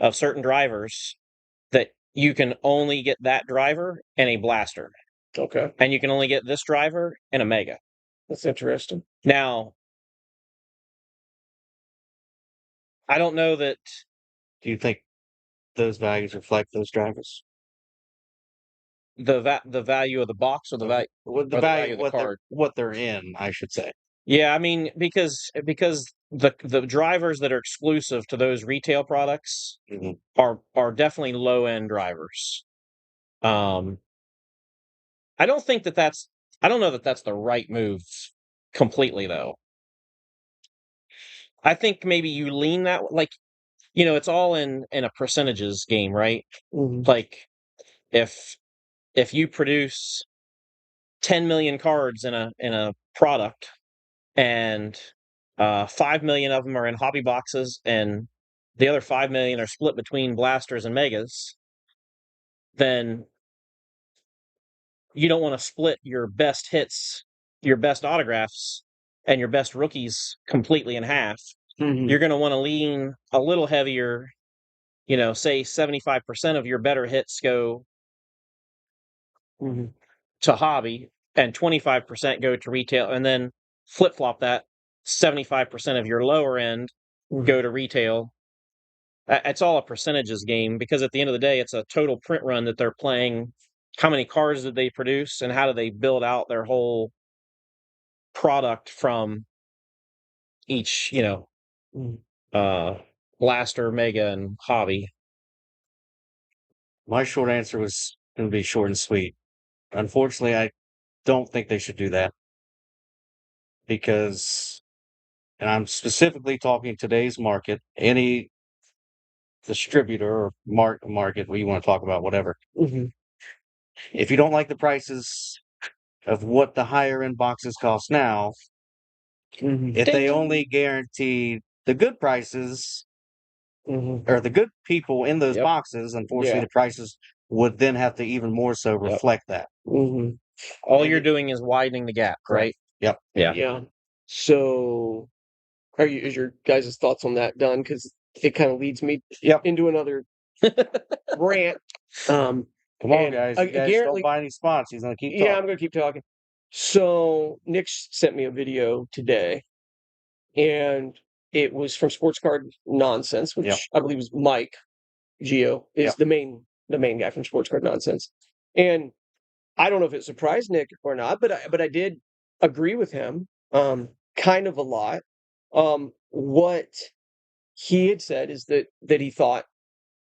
S2: of certain drivers that you can only get that driver and a blaster.
S1: Okay.
S2: And you can only get this driver and a Mega.
S1: That's interesting.
S2: Now, I don't know that.
S3: Do you think those values reflect those drivers?
S2: The value of the box or the value
S3: value
S2: of the card?
S3: What they're in, I should say.
S2: Yeah, I mean, because the drivers that are exclusive to those retail products are definitely low end drivers. I don't think that's. I don't know that that's the right move completely, though. I think maybe you lean that, like, it's all in a percentages game, right? Like, if you produce 10 million cards in a product, and 5 million of them are in hobby boxes, and the other 5 million are split between blasters and megas, then you don't want to split your best hits, your best autographs, and your best rookies completely in half. You're going to want to lean a little heavier, say 75% of your better hits go to hobby and 25% go to retail, and then flip-flop that 75% of your lower end go to retail. It's all a percentages game, because at the end of the day, it's a total print run that they're playing. How many cars did they produce, and how do they build out their whole product from each, Blaster, Mega, and Hobby?
S3: My short answer was going to be short and sweet. Unfortunately, I don't think they should do that because, and I'm specifically talking today's market, any distributor or market, what you want to talk about, whatever.
S1: Mm-hmm.
S3: If you don't like the prices of what the higher end boxes cost now, if they only guarantee the good prices or the good people in those boxes, unfortunately, the prices would then have to even more so reflect that.
S2: All you're doing is widening the gap, right?
S3: Yep.
S1: Yeah. So, is your guys' thoughts on that done? Because it kind of leads me into another rant.
S3: Come on, guys. You guys don't buy any spots. He's going to keep talking.
S1: Yeah, I'm going to keep talking. So, Nick sent me a video today, and it was from Sports Card Nonsense, which I believe is Mike Geo is the main guy from Sports Card Nonsense. And I don't know if it surprised Nick or not, but I did agree with him kind of a lot. What he had said is that he thought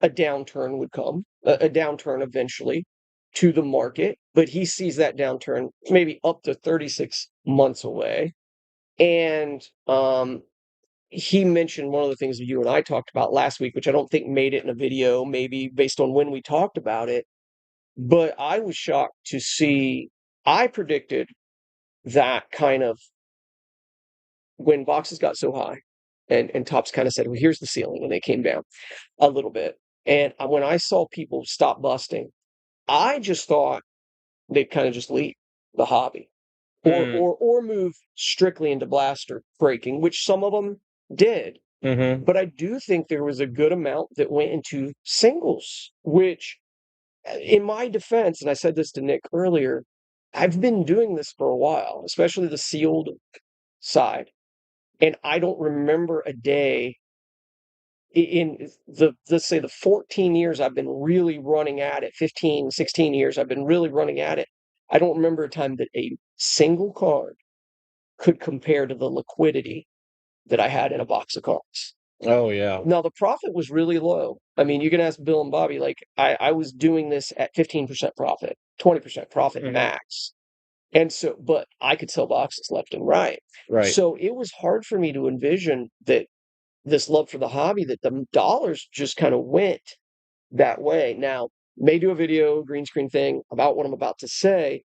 S1: a downturn would come, a downturn eventually to the market, but he sees that downturn maybe up to 36 months away. And he mentioned one of the things that you and I talked about last week, which I don't think made it in a video, maybe based on when we talked about it. But I was shocked to see, I predicted that kind of when boxes got so high and Topps kind of said, well, here's the ceiling, and they came down a little bit. And when I saw people stop busting, I just thought they'd kind of just leave the hobby or move strictly into blaster breaking, which some of them did. But I do think there was a good amount that went into singles, which in my defense, and I said this to Nick earlier, I've been doing this for a while, especially the sealed side. And I don't remember a day in let's say the 14 years I've been really running at it, 15, 16 years I've been really running at it. I don't remember a time that a single card could compare to the liquidity that I had in a box of cards.
S2: Oh, yeah.
S1: Now, the profit was really low. I mean, you can ask Bill and Bobby, like, I was doing this at 15% profit, 20% profit max. And so, but I could sell boxes left and right.
S2: Right.
S1: So it was hard for me to envision that this love for the hobby, that the dollars just kind of went that way. Now, may do a video, green screen thing about what I'm about to say,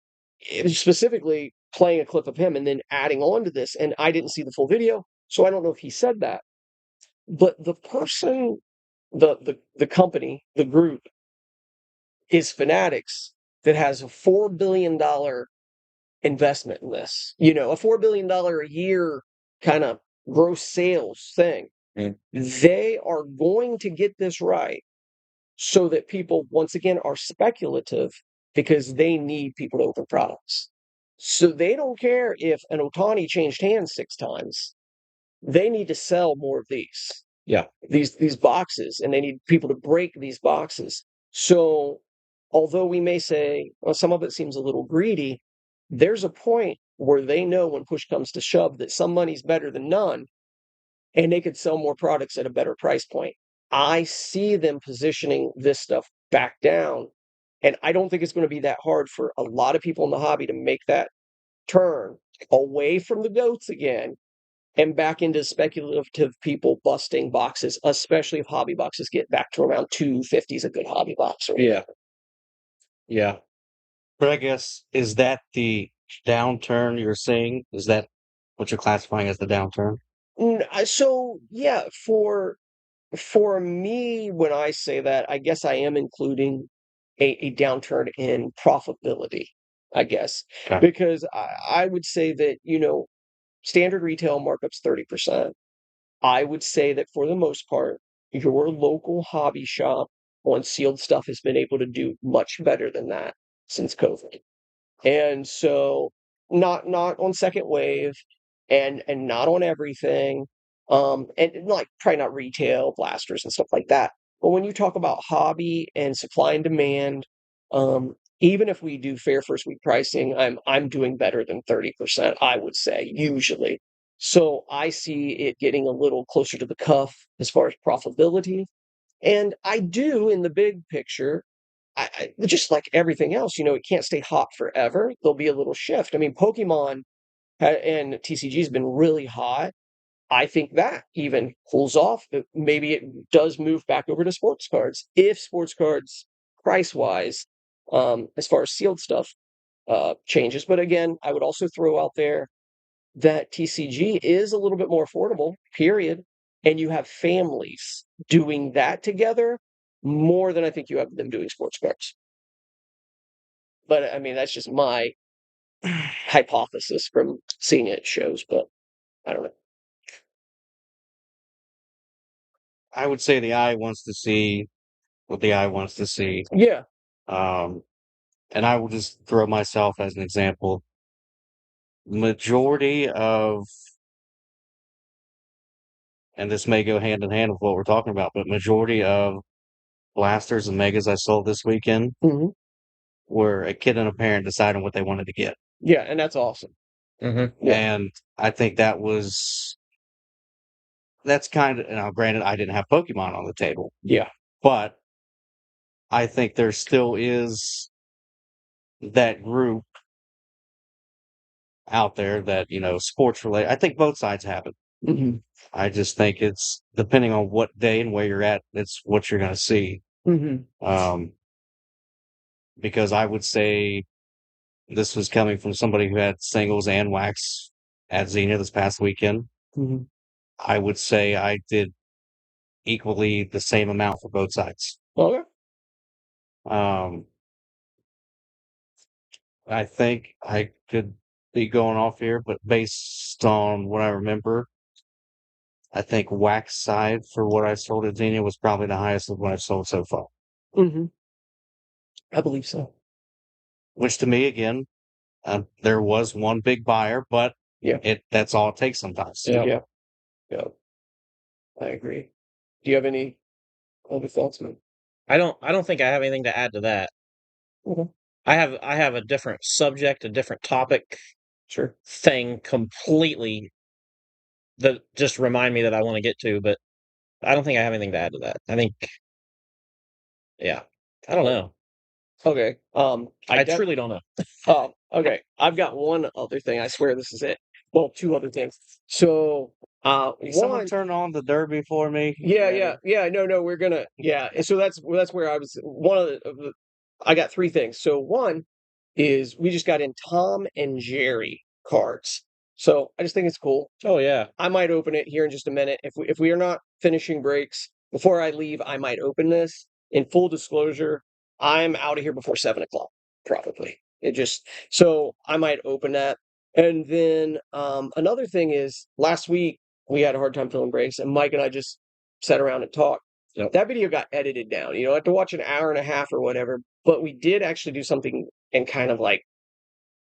S1: specifically playing a clip of him and then adding on to this. And I didn't see the full video, so I don't know if he said that. But the person, the company, the group is Fanatics, that has a $4 billion investment in this. You know, a $4 billion a year kind of gross sales thing. They are going to get this right so that people, once again, are speculative because they need people to open products. So they don't care if an Ohtani changed hands 6 times. They need to sell more of these.
S2: Yeah.
S1: These boxes, and they need people to break these boxes. So although we may say, well, some of it seems a little greedy, there's a point where they know when push comes to shove that some money's better than none, and they could sell more products at a better price point. I see them positioning this stuff back down, and I don't think it's going to be that hard for a lot of people in the hobby to make that turn away from the goats again and back into speculative people busting boxes, especially if hobby boxes get back to around 250 is a good hobby box.
S2: Yeah.
S3: But I guess, is that the downturn you're seeing? Is that what you're classifying as the downturn?
S1: So, yeah, for me, when I say that, I guess I am including a downturn in profitability, I guess. Okay. Because I would say that, standard retail markup's 30%. I would say that for the most part, your local hobby shop on sealed stuff has been able to do much better than that since COVID. And so not on second wave and not on everything. And like probably not retail blasters and stuff like that. But when you talk about hobby and supply and demand, even if we do fair first week pricing, I'm doing better than 30%, I would say, usually. So I see it getting a little closer to the cuff as far as profitability. And I do, in the big picture, just like everything else, it can't stay hot forever. There'll be a little shift. I mean, Pokemon and TCG has been really hot. I think that even cools off. Maybe it does move back over to sports cards if sports cards price wise, as far as sealed stuff changes. But again, I would also throw out there that TCG is a little bit more affordable, period. And you have families doing that together more than I think you have them doing sports cards. But I mean, that's just my hypothesis from seeing it at shows, but I don't know.
S3: I would say the eye wants to see what the eye wants to see.
S1: Yeah.
S3: And I will just throw myself as an example. Majority of, and this may go hand in hand with what we're talking about, but majority of blasters and megas I sold this weekend were a kid and a parent deciding what they wanted to get.
S1: Yeah, and that's awesome.
S2: Yeah.
S3: And I think that's kind of, now granted, I didn't have Pokemon on the table.
S1: Yeah.
S3: But I think there still is that group out there that, sports related. I think both sides have it. I just think it's depending on what day and where you're at, it's what you're going to see. Because I would say this was coming from somebody who had singles and wax at Xenia this past weekend. I would say I did equally the same amount for both sides.
S1: Okay.
S3: I think I could be going off here, but based on what I remember, I think wax side for what I sold at Xenia was probably the highest of what I've sold so far.
S1: I believe so.
S3: Which to me, again, there was one big buyer, but that's all it takes sometimes.
S1: Yeah. I agree. Do you have any other thoughts, man?
S2: I don't think I have anything to add to that.
S1: Okay.
S2: I have a different subject, a different topic, thing completely that just remind me that I want to get to, but I don't think I have anything to add to that. I think, yeah, I don't know.
S1: Okay.
S2: I truly don't know.
S1: Oh, okay. I've got one other thing. I swear this is it. Well, two other things. So,
S3: someone turn on the Derby for me.
S1: Yeah. No, we're gonna. Yeah. And so that's where I was. One of the. I got three things. So one is we just got in Tom and Jerry cards. So I just think it's cool.
S2: Oh yeah.
S1: I might open it here in just a minute. If we are not finishing breaks before I leave, I might open this. In full disclosure, I'm out of here before 7 o'clock, probably. So I might open that. And then another thing is last week we had a hard time filling breaks, and Mike and I just sat around and talked.
S2: Yep.
S1: That video got edited down. You don't have to watch an hour and a half or whatever, but we did actually do something and kind of like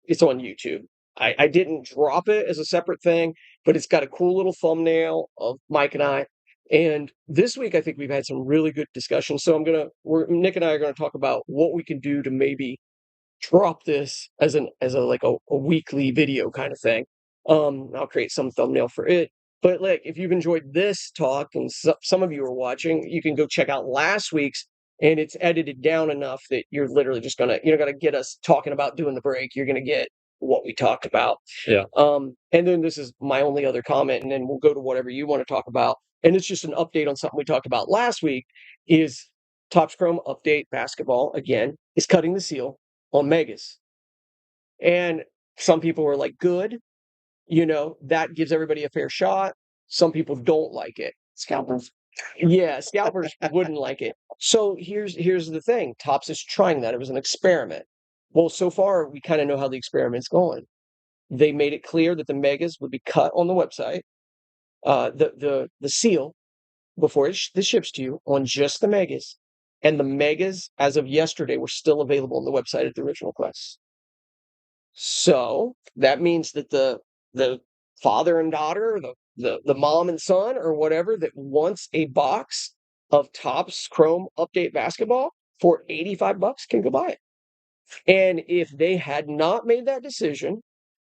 S1: it's on YouTube. I didn't drop it as a separate thing, but it's got a cool little thumbnail of Mike and I. And this week, I think we've had some really good discussions. So Nick and I are gonna talk about what we can do to maybe drop this as a weekly video kind of thing. I'll create some thumbnail for it. But like, if you've enjoyed this talk and some of you are watching, you can go check out last week's, and it's edited down enough that you're literally just gonna get us talking about doing the break. You're gonna get what we talked about.
S2: Yeah.
S1: And then this is my only other comment, and then we'll go to whatever you want to talk about. And it's just an update on something we talked about last week. Is Topps Chrome Update Basketball again is cutting the seal on megas. And some people were like, good, that gives everybody a fair shot. Some people don't like it.
S3: Scalpers.
S1: Yeah, scalpers wouldn't like it. So here's the thing. Topps is trying that. It was an experiment. Well, so far we kind of know how the experiment's going. They made it clear that the megas would be cut on the website. The seal before this ships to you on just the megas. And the megas, as of yesterday, were still available on the website at the original price. So that means that the father and daughter, the mom and son, or whatever, that wants a box of Topps Chrome Update Basketball for $85 can go buy it. And if they had not made that decision,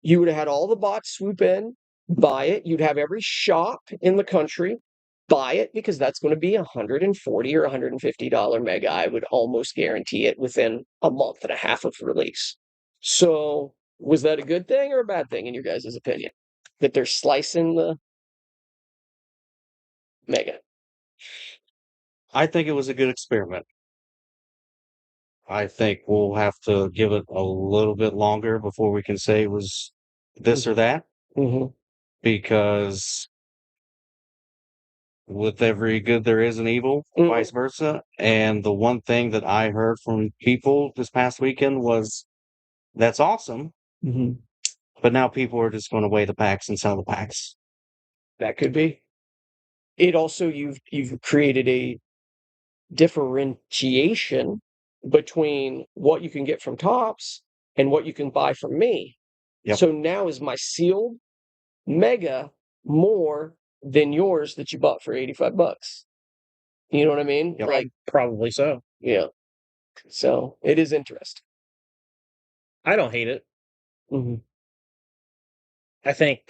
S1: you would have had all the bots swoop in buy it. You'd have every shop in the country buy it because that's going to be $140 or $150 mega. I would almost guarantee it within a month and a half of release. So was that a good thing or a bad thing in your guys' opinion? That they're slicing the mega?
S3: I think it was a good experiment. I think we'll have to give it a little bit longer before we can say it was this or that.
S1: Mm-hmm.
S3: Because with every good there is an evil, vice versa. And the one thing that I heard from people this past weekend was that's awesome.
S1: Mm-hmm.
S3: But now people are just going to weigh the packs and sell the packs.
S1: That could be. It also you've created a differentiation between what you can get from Topps and what you can buy from me. Yep. So now is my sealed mega more than yours that you bought for $85? You know what I mean?
S2: Yep. Like probably so.
S1: Yeah. So it is interesting.
S2: I don't hate it.
S1: Mm-hmm.
S2: I think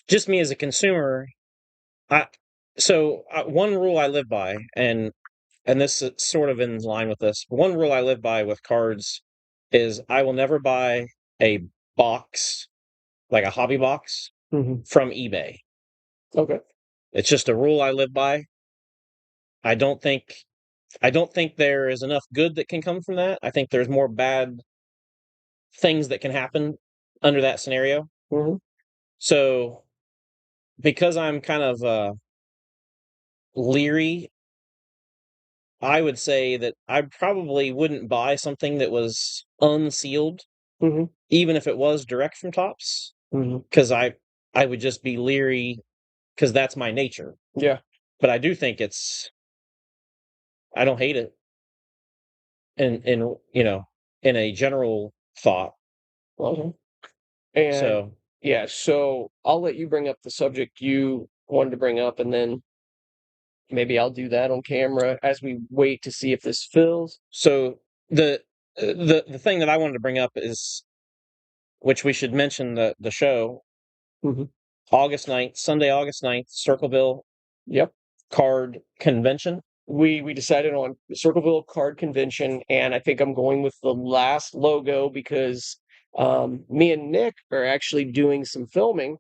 S2: just me as a consumer, one rule I live by, and this is sort of in line with this. One rule I live by with cards is I will never buy a box, like a hobby box, from eBay.
S1: Okay.
S2: It's just a rule I live by. I don't think there is enough good that can come from that. I think there's more bad things that can happen under that scenario.
S1: Mm-hmm.
S2: So, because I'm kind of leery, I would say that I probably wouldn't buy something that was unsealed, even if it was direct from Topps, because I would just be leery because that's my nature.
S1: Yeah.
S2: But I do think I don't hate it. In a general thought.
S1: And so I'll let you bring up the subject you wanted to bring up, and then maybe I'll do that on camera as we wait to see if this fills.
S2: So the thing that I wanted to bring up is, which we should mention the show, August 9th, Sunday, August 9th, Circleville.
S1: Yep.
S2: Card Convention.
S1: We decided on Circleville Card Convention, and I think I'm going with the last logo because me and Nick are actually doing some filming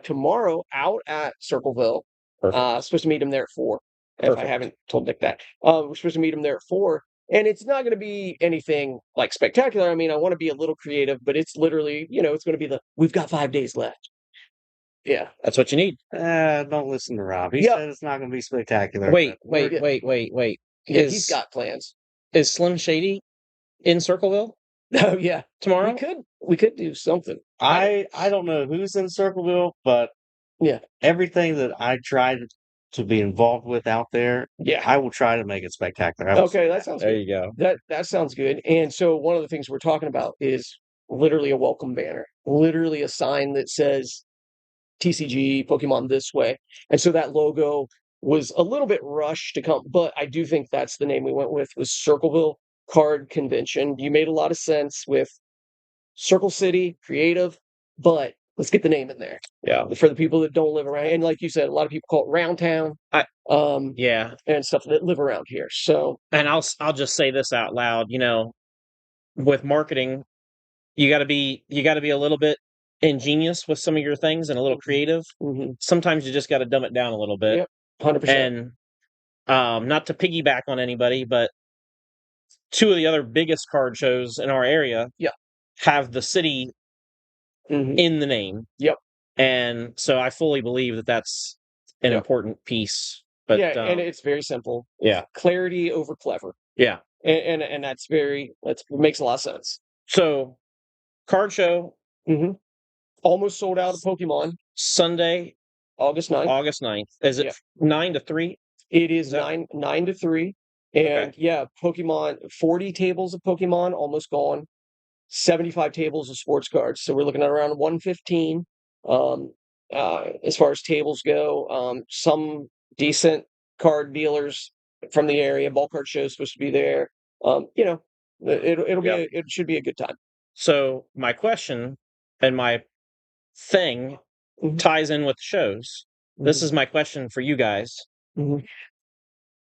S1: tomorrow out at Circleville. Supposed to meet him there at 4. If I haven't told Nick that. We're supposed to meet him there at 4. And it's not going to be anything like spectacular. I mean, I want to be a little creative, but it's literally, it's going to be we've got 5 days left. Yeah.
S2: That's what you need.
S3: Don't listen to Rob. He said it's not going to be spectacular.
S2: Wait.
S1: Yeah, he's got plans.
S2: Is Slim Shady in Circleville?
S1: Oh, yeah.
S2: Tomorrow?
S1: We could do something.
S3: I don't know who's in Circleville, but
S1: yeah,
S3: everything that I tried to be involved with out there, I will try to make it spectacular.
S1: Okay, that sounds
S2: there
S1: good.
S2: You go.
S1: That sounds good. And so one of the things we're talking about is literally a welcome banner, literally a sign that says TCG Pokemon this way. And so that logo was a little bit rushed to come, but I do think that's the name we went with, was Circleville Card Convention. You made a lot of sense with Circle City, creative, but let's get the name in there.
S2: Yeah.
S1: For the people that don't live around, and like you said, a lot of people call it Round Town. And stuff that live around here. So,
S2: and I'll just say this out loud. With marketing, you got to be a little bit ingenious with some of your things and a little creative. Sometimes you just got to dumb it down a little bit.
S1: Yep, 100%.
S2: And not to piggyback on anybody, but 2 of the other biggest card shows in our area have the city in the name.
S1: Yep.
S2: And so I fully believe that that's an important piece. But
S1: and it's very simple.
S2: Yeah.
S1: Clarity over clever.
S2: Yeah.
S1: And that's makes a lot of sense.
S2: So, card show.
S1: Almost sold out of Pokemon.
S2: Sunday,
S1: August 9th.
S2: August 9th. Is it 9 to 3?
S1: It is 9 to 3. And Pokemon, 40 tables of Pokemon almost gone. 75 tables of sports cards. So we're looking at around 115 as far as tables go. Some decent card dealers from the area. Ball card show is supposed to be there. It should be a good time.
S2: So my question and my thing ties in with shows. This is my question for you guys.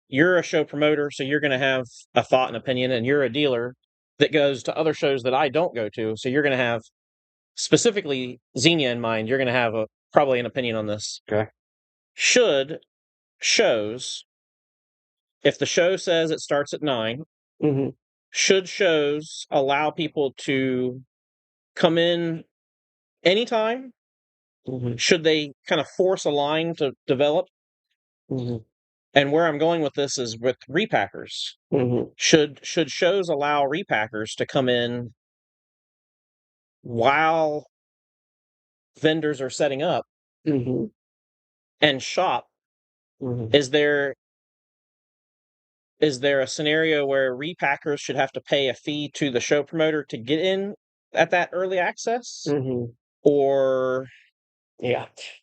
S2: You're a show promoter, so you're going to have a thought and opinion, and you're a dealer that goes to other shows that I don't go to. So you're going to have specifically Xenia in mind. You're going to have probably an opinion on this.
S3: Okay.
S2: Should shows, if the show says it starts at 9, should shows allow people to come in anytime? Should they kind of force a line to develop? And where I'm going with this is with repackers. Should shows allow repackers to come in while vendors are setting up and shop? Is there a scenario where repackers should have to pay a fee to the show promoter to get in at that early access? Or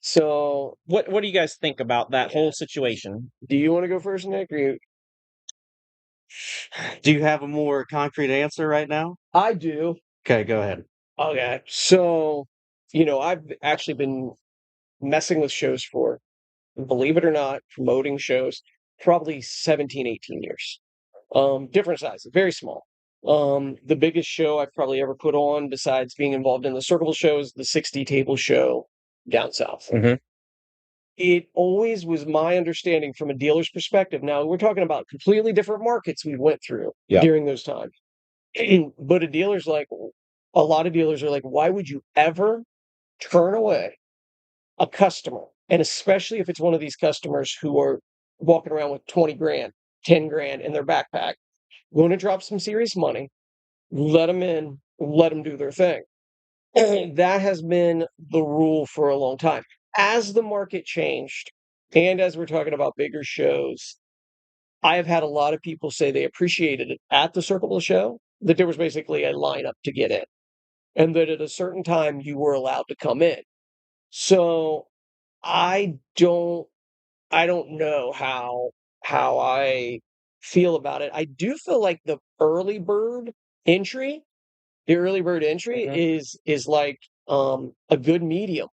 S1: so
S2: what do you guys think about that whole situation?
S1: Do you want to go first, Nick, or
S3: do you have a more concrete answer right now?
S1: I do.
S3: Okay, go ahead.
S1: Okay, so I've actually been messing with shows for, believe it or not, promoting shows probably 17, 18 years. Different sizes, very small. The biggest show I've probably ever put on, besides being involved in the Circle show, is the 60 table show down south. It always was my understanding from a dealer's perspective. Now, we're talking about completely different markets we went through during those times. But a lot of dealers are like, why would you ever turn away a customer? And especially if it's one of these customers who are walking around with 20 grand, 10 grand in their backpack, going to drop some serious money, let them in, let them do their thing. That has been the rule for a long time. As the market changed, and as we're talking about bigger shows, I have had a lot of people say they appreciated it at the Circle show, that there was basically a lineup to get in, and that at a certain time you were allowed to come in. So I don't know how I feel about it. I do feel like the early bird entry is like a good medium.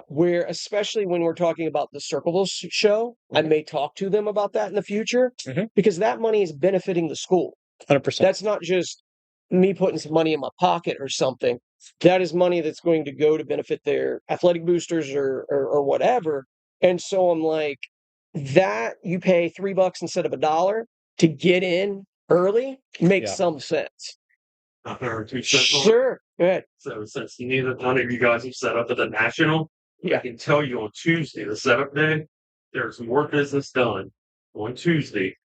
S1: Where, especially when we're talking about the Circle show, I may talk to them about that in the future, because that money is benefiting the school.
S2: 100%.
S1: That's not just me putting some money in my pocket or something. That is money that's going to go to benefit their athletic boosters or whatever. And so I'm like, that you pay $3 instead of $1 to get in early makes some sense. Sure. Go ahead.
S4: So since neither one of you guys have set up at the National, I can tell you on Tuesday, the setup day, there's more business done on Tuesday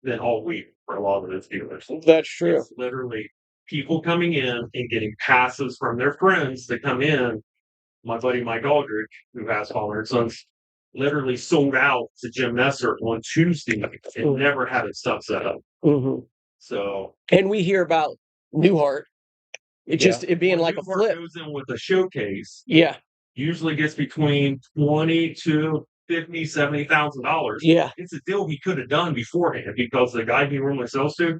S4: than all week for a lot of those dealers.
S1: That's true.
S4: It's literally people coming in and getting passes from their friends to come in. My buddy Mike Aldridge, who has Father and Sons, literally sold out to Jim Messer on Tuesday and never had his stuff set up. So,
S1: and we hear about Newhart. It being like
S4: Newhart
S1: a flip.
S4: Goes in with a showcase.
S1: Yeah.
S4: Usually gets between $20,000 to $50,000, $70,000.
S1: Yeah.
S4: It's a deal he could have done beforehand, because the guy he normally sells to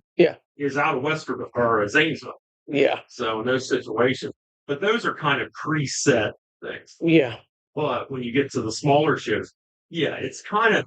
S4: is out of Westerville or Zanesville.
S1: Yeah.
S4: So in those situations, but those are kind of preset things.
S1: Yeah.
S4: But when you get to the smaller shows, it's kind of,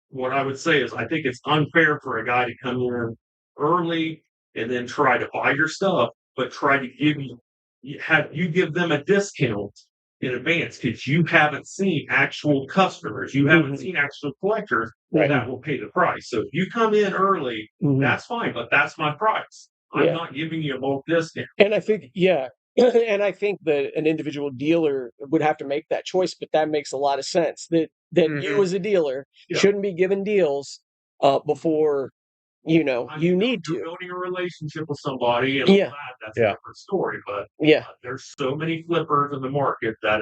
S4: what I would say is I think it's unfair for a guy to come in early and then try to buy your stuff, but try to give them a discount in advance, because you haven't seen actual customers, you haven't seen actual collectors that will pay the price. So if you come in early, that's fine, but that's my price. I'm not giving you a bulk discount.
S1: And I think, and I think that an individual dealer would have to make that choice, but that makes a lot of sense. That you as a dealer shouldn't be given deals before you need to.
S4: Building a relationship with somebody, and all that, that's a different story. But there's so many flippers in the market that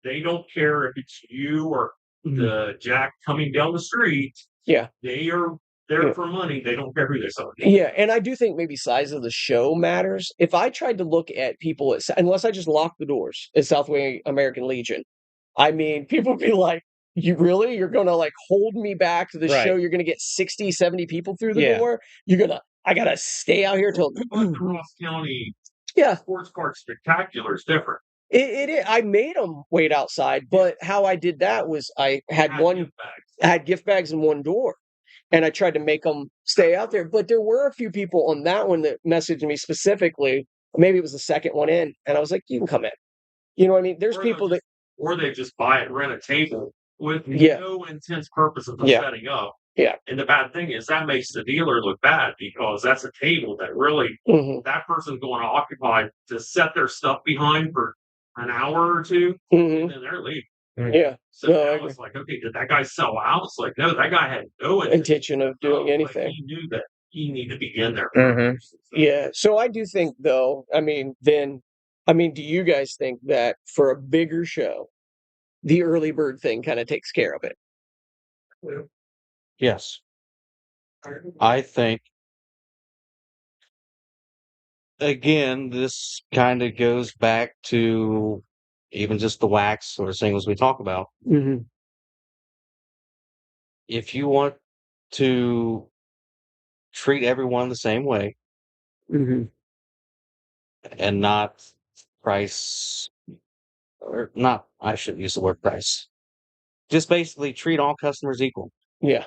S4: they don't care if it's you or the Jack coming down the street. They are there for money. They don't care who they sell.
S1: And I do think maybe size of the show matters. If I tried to look at people, unless I just locked the doors at Southway American Legion, people would be like, you're going to like hold me back to the show? You're going to get 60, 70 people through the door? I got to stay out here till
S4: Ross County Sports Park Spectacular is different.
S1: I made them wait outside, but how I did that was I had gift bags in one door, and I tried to make them stay out there. But there were a few people on that one that messaged me specifically. Maybe it was the second one in, and I was like, "You can come in." You know what I mean? There's people that,
S4: or they just buy it, rent a table with no intense purpose of setting up.
S1: Yeah.
S4: And the bad thing is that makes the dealer look bad because that's a table that really that person's going to occupy to set their stuff behind for an hour or two, and then they're leaving.
S1: Yeah.
S4: So now it's like, okay, did that guy sell out? It's like, no, that guy had no
S1: intention of doing anything.
S4: He knew that he needed to be in there.
S1: Yeah. So I do think, though, do you guys think that for a bigger show, the early bird thing kind of takes care of it?
S3: Yes. I think, again, this kind of goes back to even just the wax or singles we talk about. If you want to treat everyone the same way and not price, or not, I shouldn't use the word price, just basically treat all customers equal.
S1: Yeah.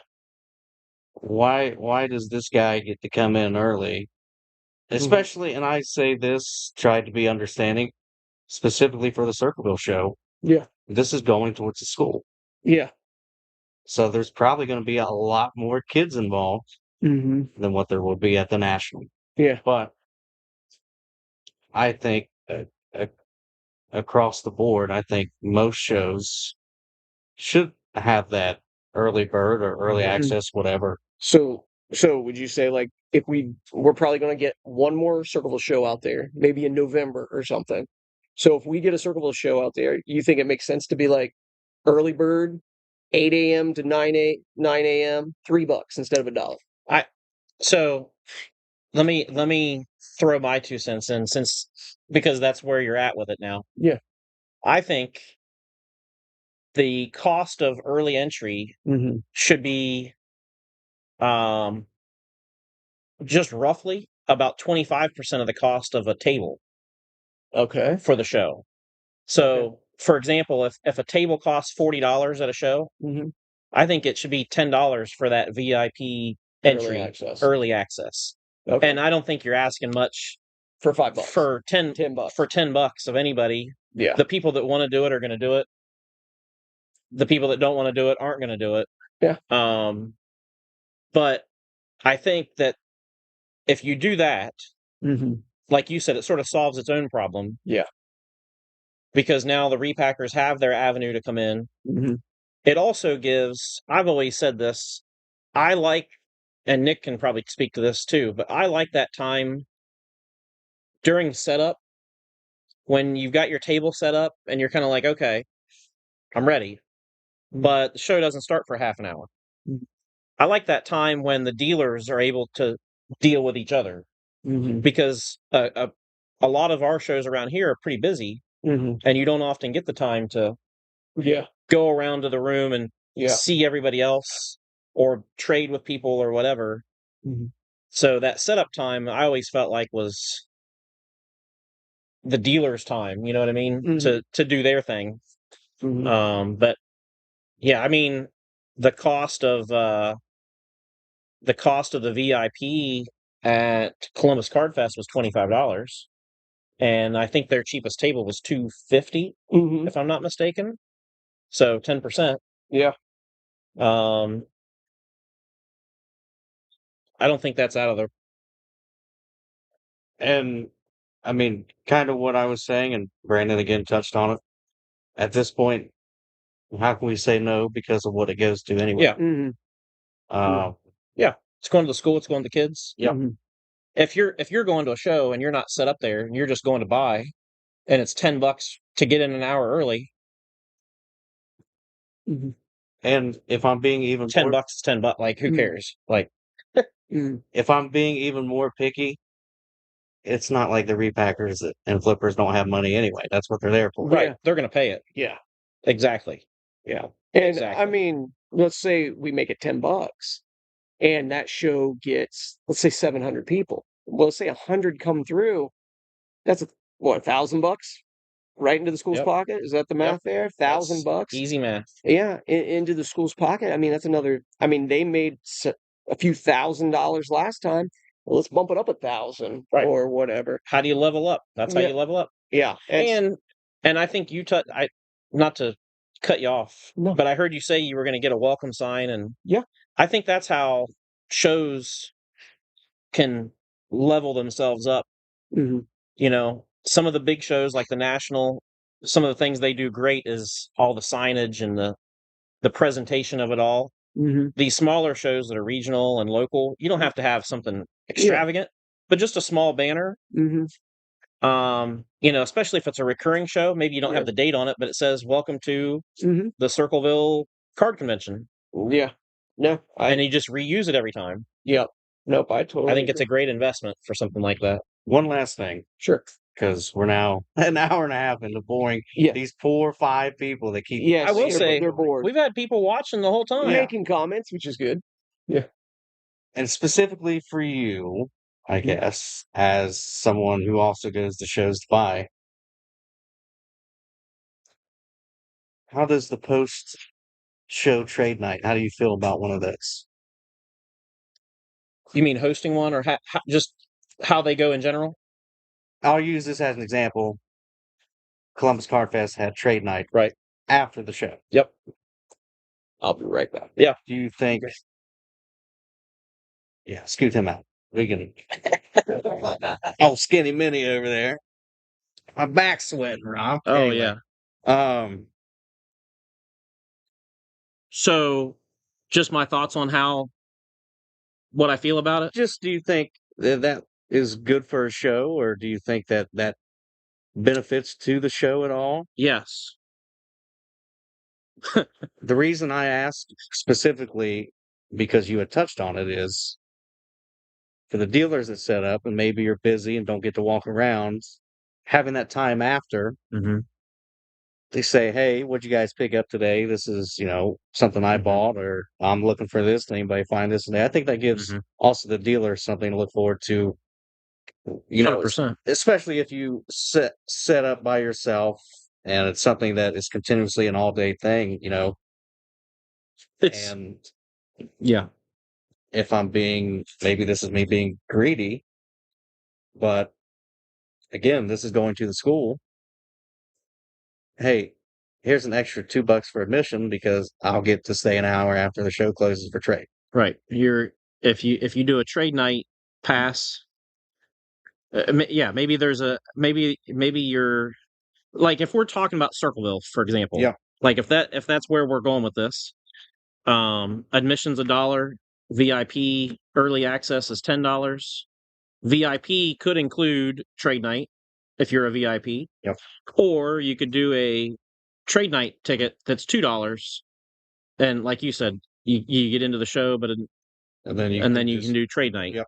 S3: Why does this guy get to come in early? Especially, and I say this, tried to be understanding, specifically for the Circleville show.
S1: Yeah.
S3: This is going towards the school.
S1: Yeah.
S3: So there's probably going to be a lot more kids involved than what there will be at the National.
S1: Yeah.
S3: But I think across the board, I think most shows should have that early bird or early access, whatever.
S1: So would you say, like, if we're probably going to get one more Circleville show out there, maybe in November or something. So if we get a Circleville show out there, you think it makes sense to be like early bird, 8 a.m. to 9 a.m., $3 instead of $1?
S2: So let me throw my 2 cents in, because that's where you're at with it now.
S1: Yeah.
S2: I think the cost of early entry should be just roughly about 25% of the cost of a table.
S1: Okay.
S2: For the show. So, for example, if a table costs $40 at a show, I think it should be $10 for that VIP entry, early access. Okay. And I don't think you're asking much
S1: for $5
S2: for $10 for $10 of anybody.
S1: Yeah.
S2: The people that want to do it are going to do it. The people that don't want to do it aren't going to do it.
S1: Yeah.
S2: But I think that if you do that, like you said, it sort of solves its own problem.
S1: Yeah.
S2: Because now the repackers have their avenue to come in. It also gives, I've always said this, I like, and Nick can probably speak to this too, but I like that time during setup when you've got your table set up and you're kind of like, okay, I'm ready. But the show doesn't start for half an hour. I like that time when the dealers are able to deal with each other. Because a lot of our shows around here are pretty busy. And you don't often get the time to go around to the room and see everybody else or trade with people or whatever. So that setup time, I always felt like was the dealer's time. You know what I mean? To do their thing. But yeah, I mean, the cost of the VIP at Columbus Card Fest was $25. And I think their cheapest table was $250, if I'm not mistaken. So 10%.
S1: Yeah.
S2: I don't think that's out of the.
S3: And I mean, kind of what I was saying, and Brandon again touched on it. At this point, how can we say no because of what it goes to anyway?
S2: Yeah. Yeah. It's going to the school. It's going to kids.
S3: Yeah.
S2: If you're going to a show and you're not set up there and you're just going to buy, and it's $10 to get in an hour early.
S3: And if I'm being even
S2: $10 is $10. Like, who cares? Like,
S3: if I'm being even more picky, it's not like the repackers and flippers don't have money anyway. That's what they're there for.
S2: Right. Yeah. They're going to pay it.
S1: Yeah.
S2: Exactly.
S1: Yeah. And I mean, let's say we make it $10 and that show gets, let's say 700 people. Well, let's say 100 come through. That's $1,000? right into the school's
S2: Yep.
S1: pocket. Is that the math there? $1,000?
S2: Easy math.
S1: Yeah, into the school's pocket. I mean, that's another. I mean, they made a few $1,000s last time. Well, let's bump it up 1,000
S2: Right.
S1: or whatever.
S2: How do you level up? That's how
S1: Yeah.
S2: you level up.
S1: Yeah,
S2: And I think you not to cut you off,
S1: No.
S2: but I heard you say you were going to get a welcome sign, and
S1: Yeah.
S2: I think that's how shows can level themselves up.
S1: Mhm.
S2: You know, some of the big shows like the National, some of the things they do great is all the signage and the presentation of it all.
S1: Mhm.
S2: These smaller shows that are regional and local, you don't have to have something extravagant, but just a small banner.
S1: Mhm.
S2: You know, especially if it's a recurring show, maybe you don't
S1: Yeah.
S2: have the date on it, but it says "Welcome to
S1: Mhm.
S2: the Circleville Card Convention,"
S1: Yeah. No,
S2: and you just reuse it every time.
S1: Yep. Nope, I totally
S2: I think it's
S1: agree.
S2: a great investment for something like that.
S3: One last thing,
S1: Sure.
S3: because we're now an hour and a half into boring
S1: Yeah.
S3: these 4 or 5 people that keep.
S1: Yes,
S2: I will
S1: they're,
S2: say
S1: they're bored.
S2: we've had people watching the whole time.
S1: Making comments, which is good. Yeah.
S3: And specifically for you, I guess, as someone who also goes to shows to buy, how does the post-show trade night? How do you feel about one of those?
S2: You mean hosting one, or just how they go in general?
S3: I'll use this as an example. Columbus Card Fest had trade night
S2: Right.
S3: after the show.
S2: Yep.
S1: I'll be right back.
S2: Yeah.
S3: Do you think? Yeah, scoot him out. We can. Oh, skinny mini over there. My back's sweating, Rob.
S2: Oh
S3: Anyway,
S2: yeah. So, just my thoughts on what I feel about it.
S3: Just do you think that is good for a show, or do you think that benefits to the show at all?
S2: Yes.
S3: The reason I asked specifically, because you had touched on it, is for the dealers that set up and maybe you're busy and don't get to walk around, having that time after,
S2: Mm-hmm.
S3: they say, "Hey, what'd you guys pick up today? This is, something I bought, or I'm looking for this. Did anybody find this today?" I think that gives also the dealer something to look forward to.
S2: 100%.
S3: Especially if you set up by yourself and it's something that is continuously an all day thing,
S2: It's
S3: and
S2: yeah.
S3: if maybe this is me being greedy, but again, this is going to the school. Hey, here's an extra $2 for admission because I'll get to stay an hour after the show closes for trade.
S2: Right. If you do a trade night pass, maybe maybe you're like, if we're talking about Circleville, for example.
S3: Yeah.
S2: Like if that's where we're going with this, admission's $1, VIP early access is $10. VIP could include trade night if you're a VIP.
S3: Yep.
S2: Or you could do a trade night ticket that's $2, and like you said, you get into the show, but
S3: And then you
S2: can do trade night.
S3: Yep.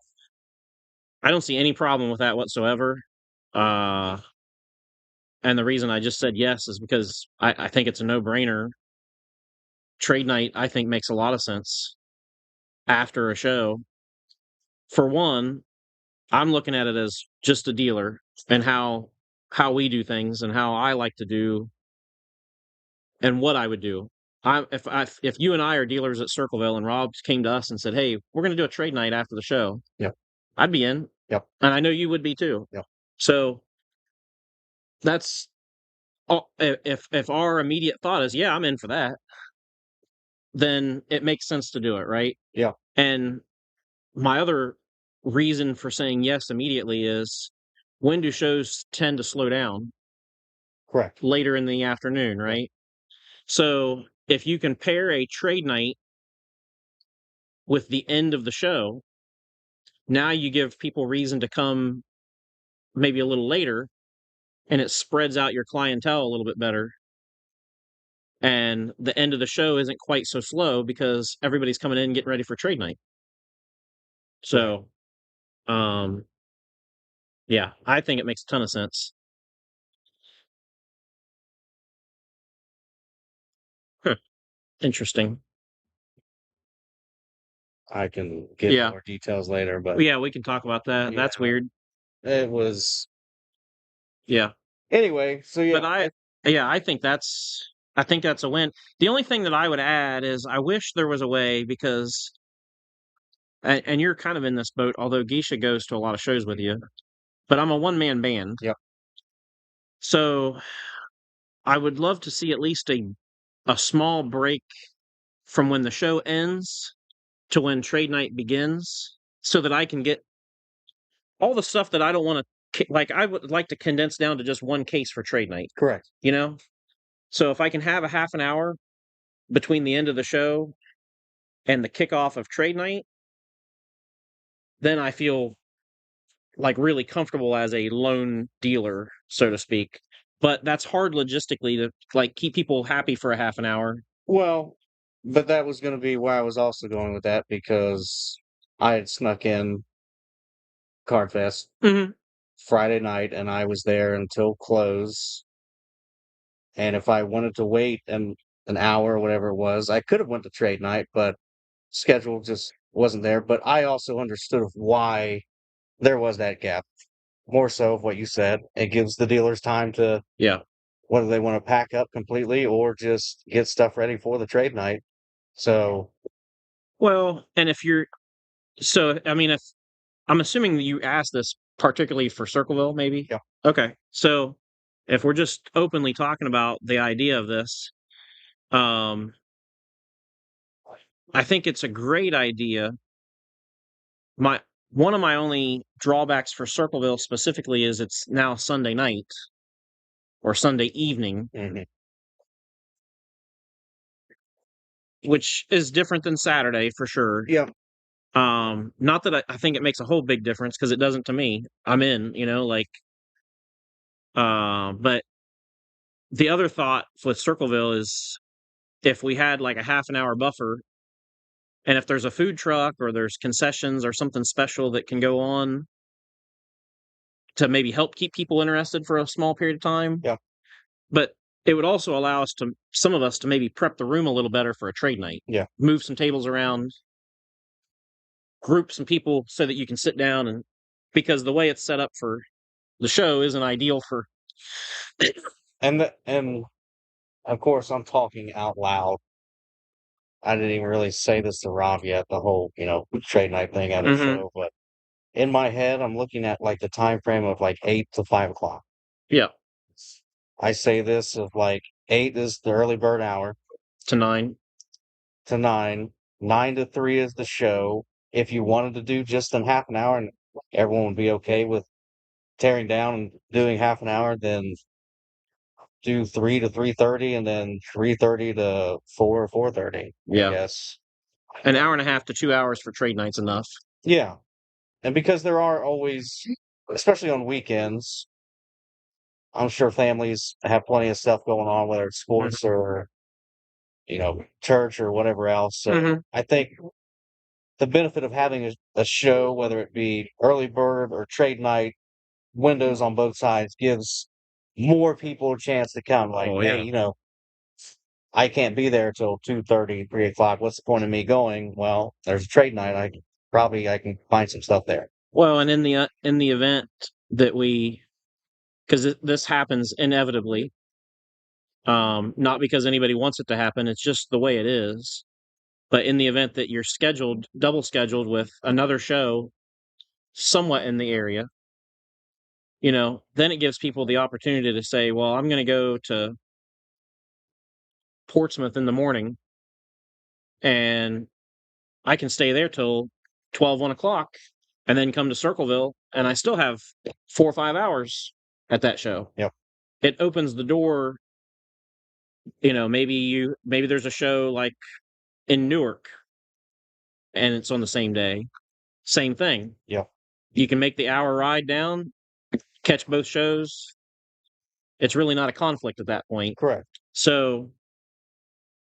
S2: I don't see any problem with that whatsoever. And the reason I just said yes is because I think it's a no-brainer. Trade night, I think, makes a lot of sense after a show. For one, I'm looking at it as just a dealer and how we do things and how I like to do and what I would do. If you and I are dealers at Circleville and Rob came to us and said, "Hey, we're going to do a trade night after the show,"
S3: Yep.
S2: I'd be in.
S3: Yep.
S2: And I know you would be too.
S3: Yep.
S2: So that's if our immediate thought is, "Yeah, I'm in for that," then it makes sense to do it, right?
S3: Yeah.
S2: And my other reason for saying yes immediately is, when do shows tend to slow down?
S3: Correct.
S2: Later in the afternoon, right? So if you can pair a trade night with the end of the show, now you give people reason to come maybe a little later, and it spreads out your clientele a little bit better. And the end of the show isn't quite so slow because everybody's coming in getting ready for trade night. So, yeah, I think it makes a ton of sense. Interesting.
S3: I can get
S2: Yeah.
S3: more details later, but
S2: Yeah, we can talk about that.
S3: Yeah.
S2: That's weird.
S3: it was
S2: Yeah.
S3: Anyway, so yeah.
S2: But I think that's a win. The only thing that I would add is I wish there was a way, because and you're kind of in this boat, although Geisha goes to a lot of shows with you, but I'm a one-man band.
S3: Yep.
S2: So I would love to see at least a small break from when the show ends to when trade night begins, so that I can get all the stuff that I don't want to, like, I would like to condense down to just one case for trade night.
S3: Correct.
S2: You know? So if I can have a half an hour between the end of the show and the kickoff of trade night, then I feel like really comfortable as a lone dealer, so to speak. But that's hard logistically to like keep people happy for a half an hour.
S3: Well, but that was going to be where I was also going with that, because I had snuck in Cardfest Friday night and I was there until close. And if I wanted to wait an hour or whatever it was, I could have went to trade night, but schedule just wasn't there. But I also understood of why there was that gap. More so of what you said. It gives the dealers time to, whether they want to pack up completely or just get stuff ready for the trade night. So,
S2: well, and if I'm assuming that you asked this particularly for Circleville, maybe?
S3: Yeah.
S2: Okay. So if we're just openly talking about the idea of this, I think it's a great idea. One of my only drawbacks for Circleville specifically is it's now Sunday night or Sunday evening, which is different than Saturday for sure.
S3: Yeah.
S2: Not that I think it makes a whole big difference, because it doesn't to me. I'm in, but the other thought with Circleville is if we had like a half an hour buffer, and if there's a food truck or there's concessions or something special that can go on to maybe help keep people interested for a small period of time.
S3: Yeah.
S2: But it would also allow some of us to maybe prep the room a little better for a trade night.
S3: Yeah.
S2: Move some tables around, group some people so that you can sit down, and because the way it's set up for the show isn't ideal for.
S3: And of course I'm talking out loud. I didn't even really say this to Rob yet, the whole, trade night thing at the show, but in my head I'm looking at like the time frame of like 8 to 5 o'clock.
S2: Yeah.
S3: I say this of like 8 is the early bird hour.
S2: To 9.
S3: 9 to 3 is the show. If you wanted to do just in half an hour and everyone would be okay with tearing down and doing half an hour, then do 3 to 3:30 and then 3:30 to 4 or 4:30.
S2: Yeah.
S3: Yes.
S2: An hour and a half to 2 hours for trade night's enough.
S3: Yeah. And because there are always, especially on weekends, I'm sure families have plenty of stuff going on, whether it's sports or, church or whatever else. So I think the benefit of having a show, whether it be early bird or trade night, windows on both sides, gives more people a chance to come. Like, hey, I can't be there till 2:30, 3 o'clock. What's the point of me going? Well, there's a trade night. I can find some stuff there.
S2: Well, and in the event that because this happens inevitably, not because anybody wants it to happen, it's just the way it is. But in the event that you're double scheduled with another show somewhat in the area, then it gives people the opportunity to say, well, I'm going to go to Portsmouth in the morning and I can stay there till 12, 1 o'clock and then come to Circleville, and I still have 4 or 5 hours at that show.
S3: Yep.
S2: It opens the door. Maybe there's a show like in Newark and it's on the same day. Same thing.
S3: Yeah.
S2: You can make the hour ride down, catch both shows. It's really not a conflict at that point.
S3: Correct.
S2: So,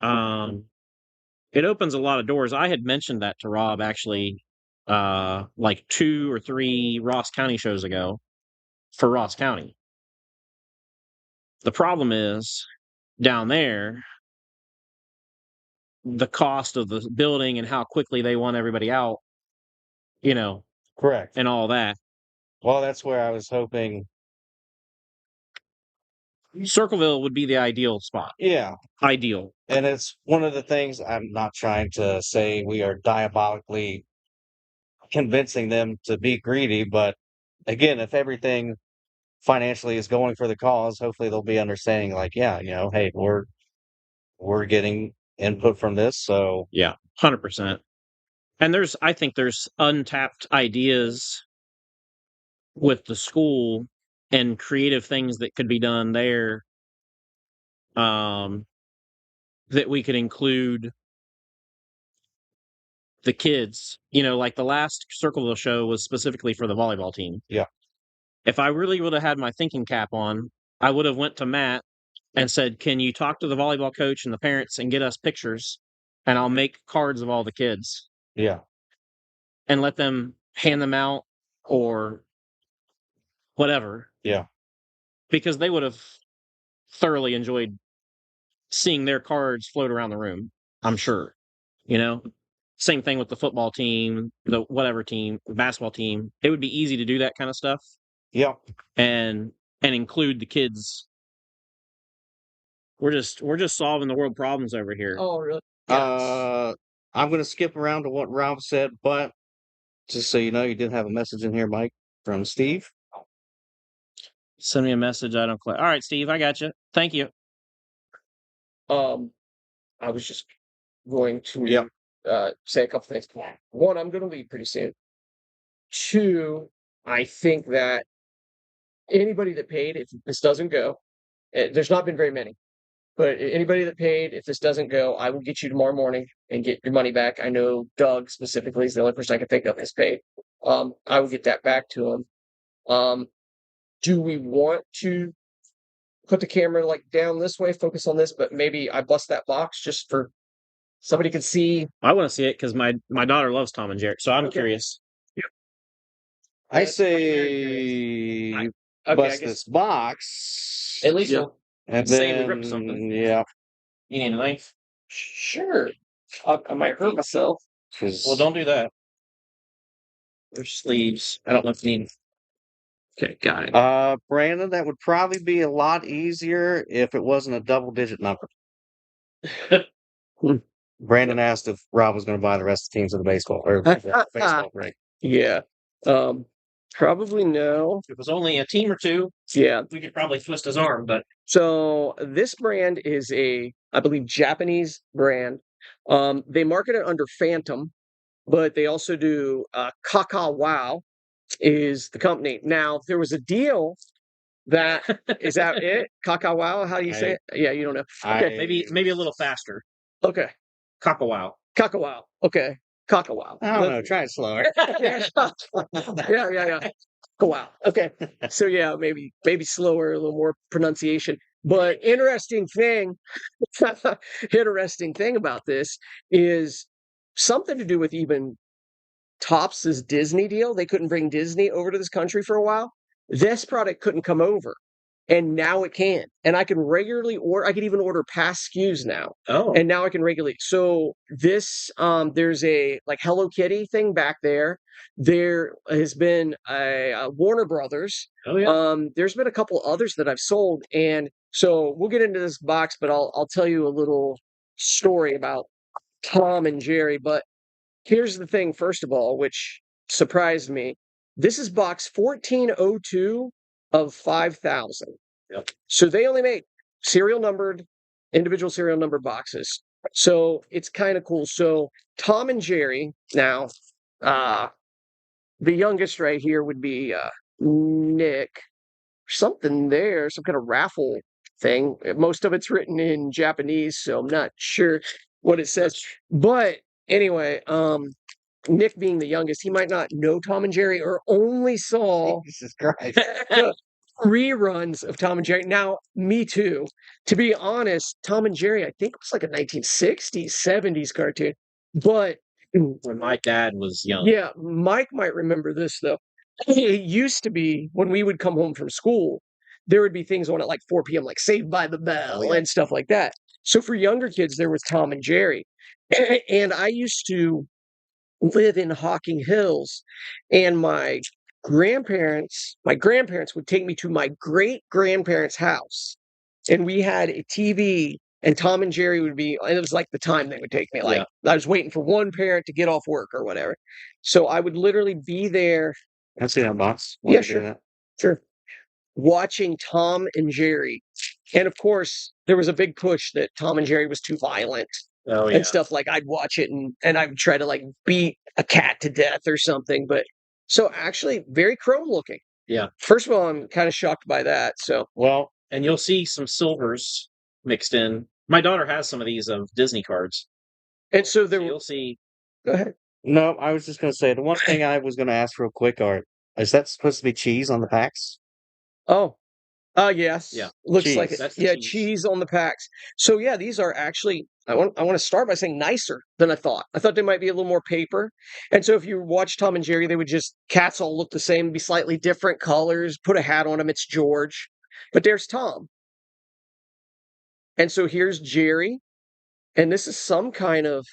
S2: it opens a lot of doors. I had mentioned that to Rob actually, like 2 or 3 Ross County shows ago for Ross County. The problem is down there, the cost of the building and how quickly they want everybody out,
S3: Correct.
S2: and all that.
S3: Well, that's where I was hoping
S2: Circleville would be the ideal spot.
S3: Yeah.
S2: Ideal.
S3: And it's one of the things, I'm not trying to say we are diabolically convincing them to be greedy, but again, if everything financially is going for the cause, hopefully they'll be understanding like, yeah, hey, we're getting input from this, so
S2: yeah, 100%. And I think there's untapped ideas with the school and creative things that could be done there, that we could include the kids. Like the last Circleville show was specifically for the volleyball team.
S3: Yeah.
S2: If I really would have had my thinking cap on, I would have went to Matt and said, "Can you talk to the volleyball coach and the parents and get us pictures, and I'll make cards of all the kids."
S3: Yeah.
S2: And let them hand them out or whatever.
S3: Yeah.
S2: Because they would have thoroughly enjoyed seeing their cards float around the room, I'm sure. Same thing with the football team, the whatever team, the basketball team. It would be easy to do that kind of stuff.
S3: Yeah.
S2: And include the kids. We're just solving the world problems over here.
S1: Oh, really?
S3: Yes. I'm going to skip around to what Rob said, but just so you know, you did have a message in here, Mike, from Steve.
S2: Send me a message. I don't click. All right, Steve, I got you. Thank you.
S1: I was just going to say a couple things. One, I'm going to leave pretty soon. Two, I think that anybody that paid, if this doesn't go, there's not been very many, but anybody that paid, if this doesn't go, I will get you tomorrow morning and get your money back. I know Doug specifically is the only person I can think of has paid. I will get that back to him. Do we want to put the camera like down this way, focus on this, but maybe I bust that box just for somebody could see?
S2: I want to see it because my daughter loves Tom and Jerry, so I'm curious.
S1: Yep.
S3: I say bust this box.
S2: At least
S3: and
S2: save
S3: then,
S2: the grip or something.
S3: Yeah.
S2: You need a knife?
S1: Sure. I might hurt myself.
S2: Well, don't do that. There's sleeves. I don't know if you need. Okay, got it.
S3: Brandon, that would probably be a lot easier if it wasn't a double-digit number. Brandon asked if Rob was going to buy the rest of the teams of the baseball break.
S1: Yeah. Probably no.
S2: If it was only a team or two,
S1: yeah,
S2: we could probably twist his arm. But
S1: so this brand is I believe, Japanese brand. They market it under Phantom, but they also do Kakao is the company. Now, there was a deal that is that it? Kakao? How do you say it? Yeah, you don't know. Okay,
S2: maybe a little faster.
S1: Okay.
S2: Kakao.
S1: Okay. Kakao.
S3: I don't know. Try it slower.
S1: yeah. Wow. Okay. So yeah, maybe slower, a little more pronunciation. But interesting thing about this is something to do with even Topps' Disney deal. They couldn't bring Disney over to this country for a while. This product couldn't come over. And now it can. And I can regularly order. I can even order past SKUs now.
S2: Oh.
S1: And now I can regularly. So this, there's a like Hello Kitty thing back there. There has been a Warner Brothers.
S2: Oh yeah.
S1: There's been a couple others that I've sold, and so we'll get into this box. But I'll tell you a little story about Tom and Jerry. But here's the thing. First of all, which surprised me, this is box 1402 of 5,000.
S2: Yep.
S1: So they only make individual serial numbered boxes. So it's kind of cool. So Tom and Jerry, now, the youngest right here would be Nick. Something there, some kind of raffle thing. Most of it's written in Japanese, so I'm not sure what it says. But anyway, Nick being the youngest, he might not know Tom and Jerry or only saw
S3: Jesus Christ.
S1: reruns of Tom and Jerry. Now, me too. To be honest, Tom and Jerry, I think it was like a 1960s, 70s cartoon. But
S2: when my dad was young.
S1: Yeah, Mike might remember this though. It used to be when we would come home from school, there would be things on at like 4 p.m., like Saved by the Bell and stuff like that. So for younger kids, there was Tom and Jerry. And I used to live in Hocking Hills, and my grandparents would take me to my great grandparents' house. and we had a TV, and Tom and Jerry would be, and it was like the time they would take me. Like I was waiting for one parent to get off work or whatever, so I would literally be there.
S3: Can I see that box?
S1: Yeah, sure. Sure. Watching Tom and Jerry, and of course there was a big push that Tom and Jerry was too violent. And stuff. Like I'd watch it and I would try to like beat a cat to death or something. But so actually very chrome looking.
S2: Yeah.
S1: First of all, I'm kind of shocked by that. So
S2: well, and you'll see some silvers mixed in. My daughter has some of these of Disney cards.
S1: And so there
S2: you'll see.
S1: Go ahead.
S3: No, I was just going to say the one thing I was going to ask real quick, Art, is that supposed to be cheese on the packs?
S1: Oh, yes.
S2: Yeah.
S1: Looks
S3: Cheese.
S1: like it.
S2: That's
S1: Yeah,
S2: cheese.
S1: cheese on the packs. So yeah, these are actually I want to start by saying nicer than I thought. I thought they might be a little more paper. And so if you watch Tom and Jerry, they would just cats all look the same, be slightly different colors, put a hat on him, it's George. But there's Tom. And so here's Jerry. And this is some kind of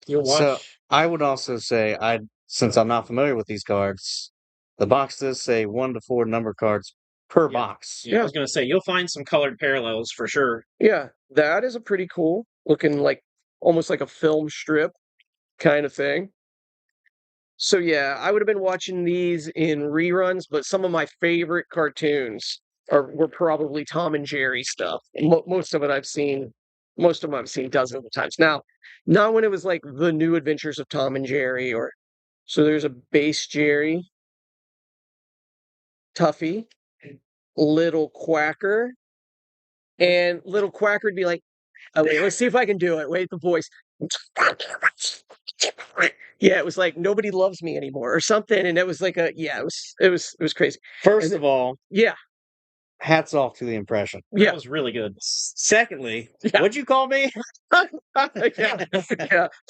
S2: You'll watch.
S3: So I would also say since I'm not familiar with these cards, the box does say 1 to 4 number cards per box.
S2: Yeah, I was going to say you'll find some colored parallels for sure.
S1: Yeah, that is a pretty cool looking, like almost like a film strip kind of thing. So yeah, I would have been watching these in reruns, but some of my favorite cartoons were probably Tom and Jerry stuff. Most of them I've seen dozens of times. Now, not when it was like the New Adventures of Tom and Jerry, or so there's a base Jerry, Tuffy, Little Quacker, and Little Quacker would be like, oh, wait, let's see if I can do it. Wait, the voice. Yeah, it was like nobody loves me anymore or something, and it was like it was crazy.
S3: First of all,
S1: Yeah,
S3: hats off to the impression.
S1: yeah,
S2: That was really good.
S3: Secondly,
S1: Yeah.
S3: what'd you call me?
S1: yeah,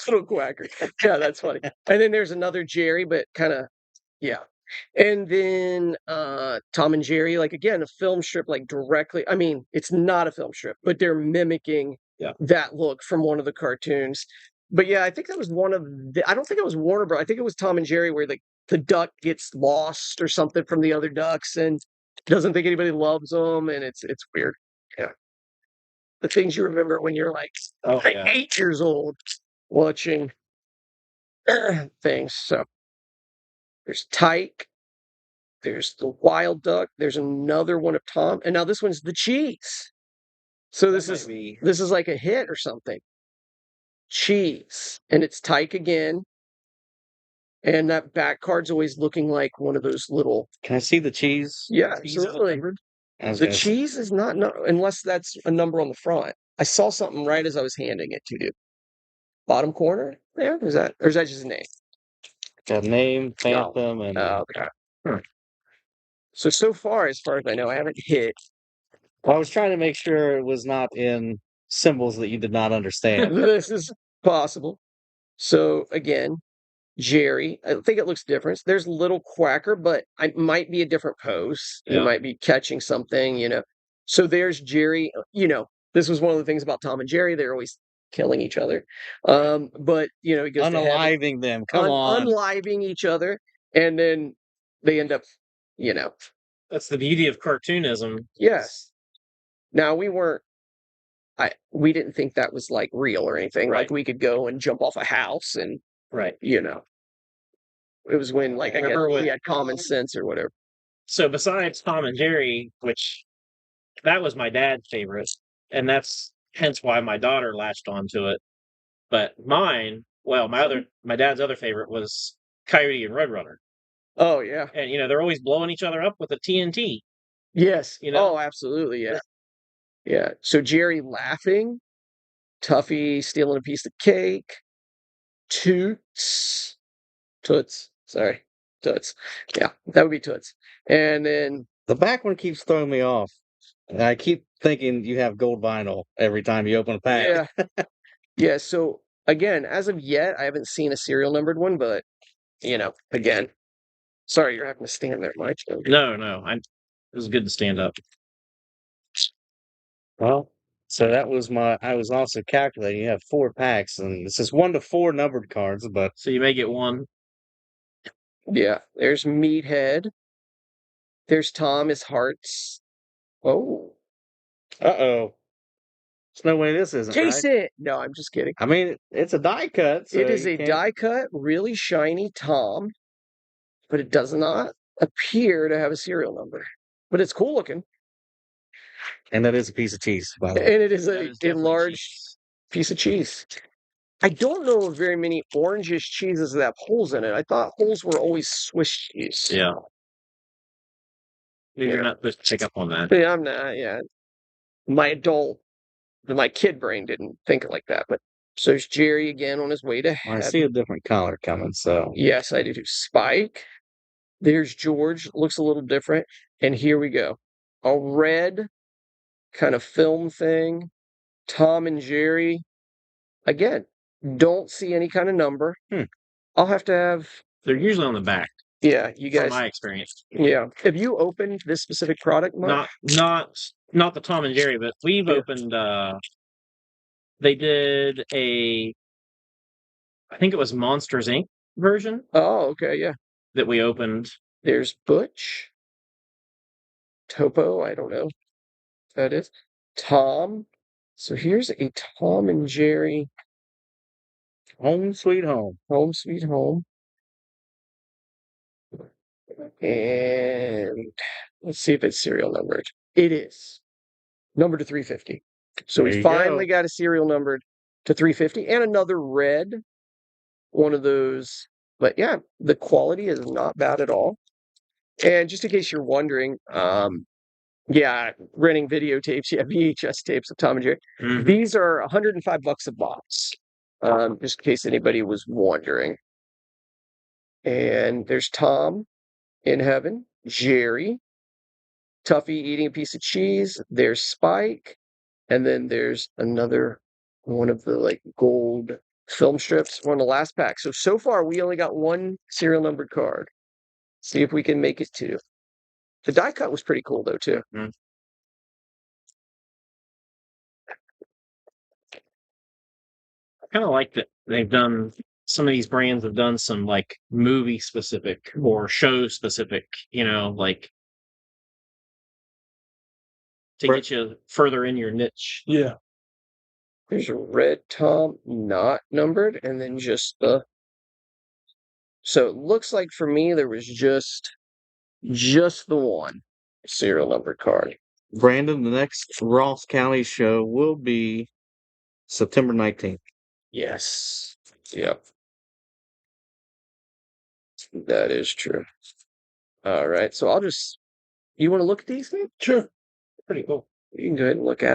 S1: Little Quacker. Yeah, that's funny. And then there's another Jerry, but kind of, yeah. And then Tom and Jerry, like again, a film strip, like directly. I mean, it's not a film strip, but they're mimicking that look from one of the cartoons. But yeah, I think that was one of I don't think it was Warner Bros. I think it was Tom and Jerry where the duck gets lost or something from the other ducks and doesn't think anybody loves them, and it's weird. Yeah. The things you remember when you're like 8 years old watching things. So there's Tyke. There's the wild duck. There's another one of Tom. And now this one's the cheese. So this is like a hit or something. Cheese. And it's Tyke again. And that back card's always looking like one of those little.
S3: Can I see the cheese?
S1: Yeah, absolutely. The cheese is not unless that's a number on the front. I saw something right as I was handing it to you. Bottom corner there? Or is that just a name?
S3: Got name, Phantom, and
S1: okay. So far as I know, I haven't hit.
S3: Well, I was trying to make sure it was not in symbols that you did not understand.
S1: This is possible. So again, Jerry. I think it looks different. There's Little Quacker, but it might be a different pose.
S2: Yeah.
S1: It might be catching something, you know. So there's Jerry. You know, this was one of the things about Tom and Jerry. They're always killing each other. But you know, he goes
S3: unaliving them. Come on,
S1: unaliving each other, and then they end up, you know.
S2: That's the beauty of cartoonism.
S1: Yes. Now we didn't think that was like real or anything.
S2: Right.
S1: Like we could go and jump off a house and you know. It was when like I guess we had common sense or whatever.
S2: So besides Tom and Jerry, which that was my dad's favorite, and that's hence why my daughter latched onto it. But mine, well, my dad's other favorite was Coyote and Roadrunner.
S1: Oh yeah.
S2: And you know, they're always blowing each other up with a TNT.
S1: Yes.
S2: You know?
S1: Oh, absolutely, yeah. Yeah. So Jerry laughing, Tuffy stealing a piece of cake, Toots. Sorry. Toots. Yeah, that would be Toots. And then
S3: the back one keeps throwing me off. I keep thinking you have gold vinyl every time you open a pack.
S1: Yeah. Yeah, so again, as of yet, I haven't seen a serial numbered one, but you know, again. Sorry, you're having to stand there, Mike.
S2: No. It was good to stand up.
S3: Well, so that was I was also calculating. You have 4 packs, and this is 1 to 4 numbered cards, but
S2: so you may get one.
S1: Yeah, there's Meathead. There's Tom, his hearts. Oh.
S3: Uh-oh. There's no way this isn't right.
S1: Taste it! No, I'm just kidding.
S3: I mean, it's a die cut. So
S1: it is
S3: you
S1: a
S3: can't-
S1: die cut, really shiny Tom, but it does not appear to have a serial number. But it's cool looking.
S3: And that is a piece of cheese, by the way.
S1: And it is
S2: That
S1: a
S2: is definitely
S1: large
S2: cheese.
S1: piece of cheese. I don't know of very many orangish cheeses that have holes in it. I thought holes were always Swiss cheese.
S2: Yeah. Maybe
S1: Yeah.
S2: you're not supposed to pick up on that.
S1: Yeah, I'm not. Yeah, my kid brain didn't think like that. But so there's Jerry again on his way to
S3: Well, I
S1: heaven.
S3: see a different color coming, so.
S1: Yes, I do too. Spike. There's George. Looks a little different. And here we go. A red kind of film thing. Tom and Jerry. Again, don't see any kind of number. I'll have to have.
S2: They're usually on the back.
S1: Yeah, you guys.
S2: From my experience.
S1: Yeah. Have you opened this specific product, Mark?
S2: Not the Tom and Jerry, but we've opened. They did I think it was Monsters Inc. version.
S1: Oh, okay, yeah.
S2: That we opened.
S1: There's Butch. Topo, I don't know if that is. Tom. So here's a Tom and Jerry.
S3: Home sweet home.
S1: Home sweet home. And let's see if it's serial numbered. It is. Numbered to 350. So we finally got a serial numbered to 350 and another red. One of those. But yeah, the quality is not bad at all. And just in case you're wondering, yeah, renting videotapes, VHS tapes of Tom and Jerry.
S2: Mm-hmm.
S1: These are $105 a box. Just in case anybody was wondering. And there's Tom in heaven, Jerry, Tuffy eating a piece of cheese. There's Spike, and then there's another one of the gold film strips. We're on the last pack. So far we only got one serial numbered card. See if we can make it two. The die cut was pretty cool though too.
S2: Mm-hmm. I kind of like that they've done. Some of these brands have done some movie specific or show specific, to get you further in your niche.
S1: Yeah. There's a red Tom not numbered, and then just the. So it looks like for me there was just the one serial numbered card.
S3: Brandon, the next Ross County show will be September 19th.
S1: Yes. Yep. That is true. All right. So I'll just. You want to look at these things?
S2: Sure. Pretty cool.
S1: You can go ahead and look at it.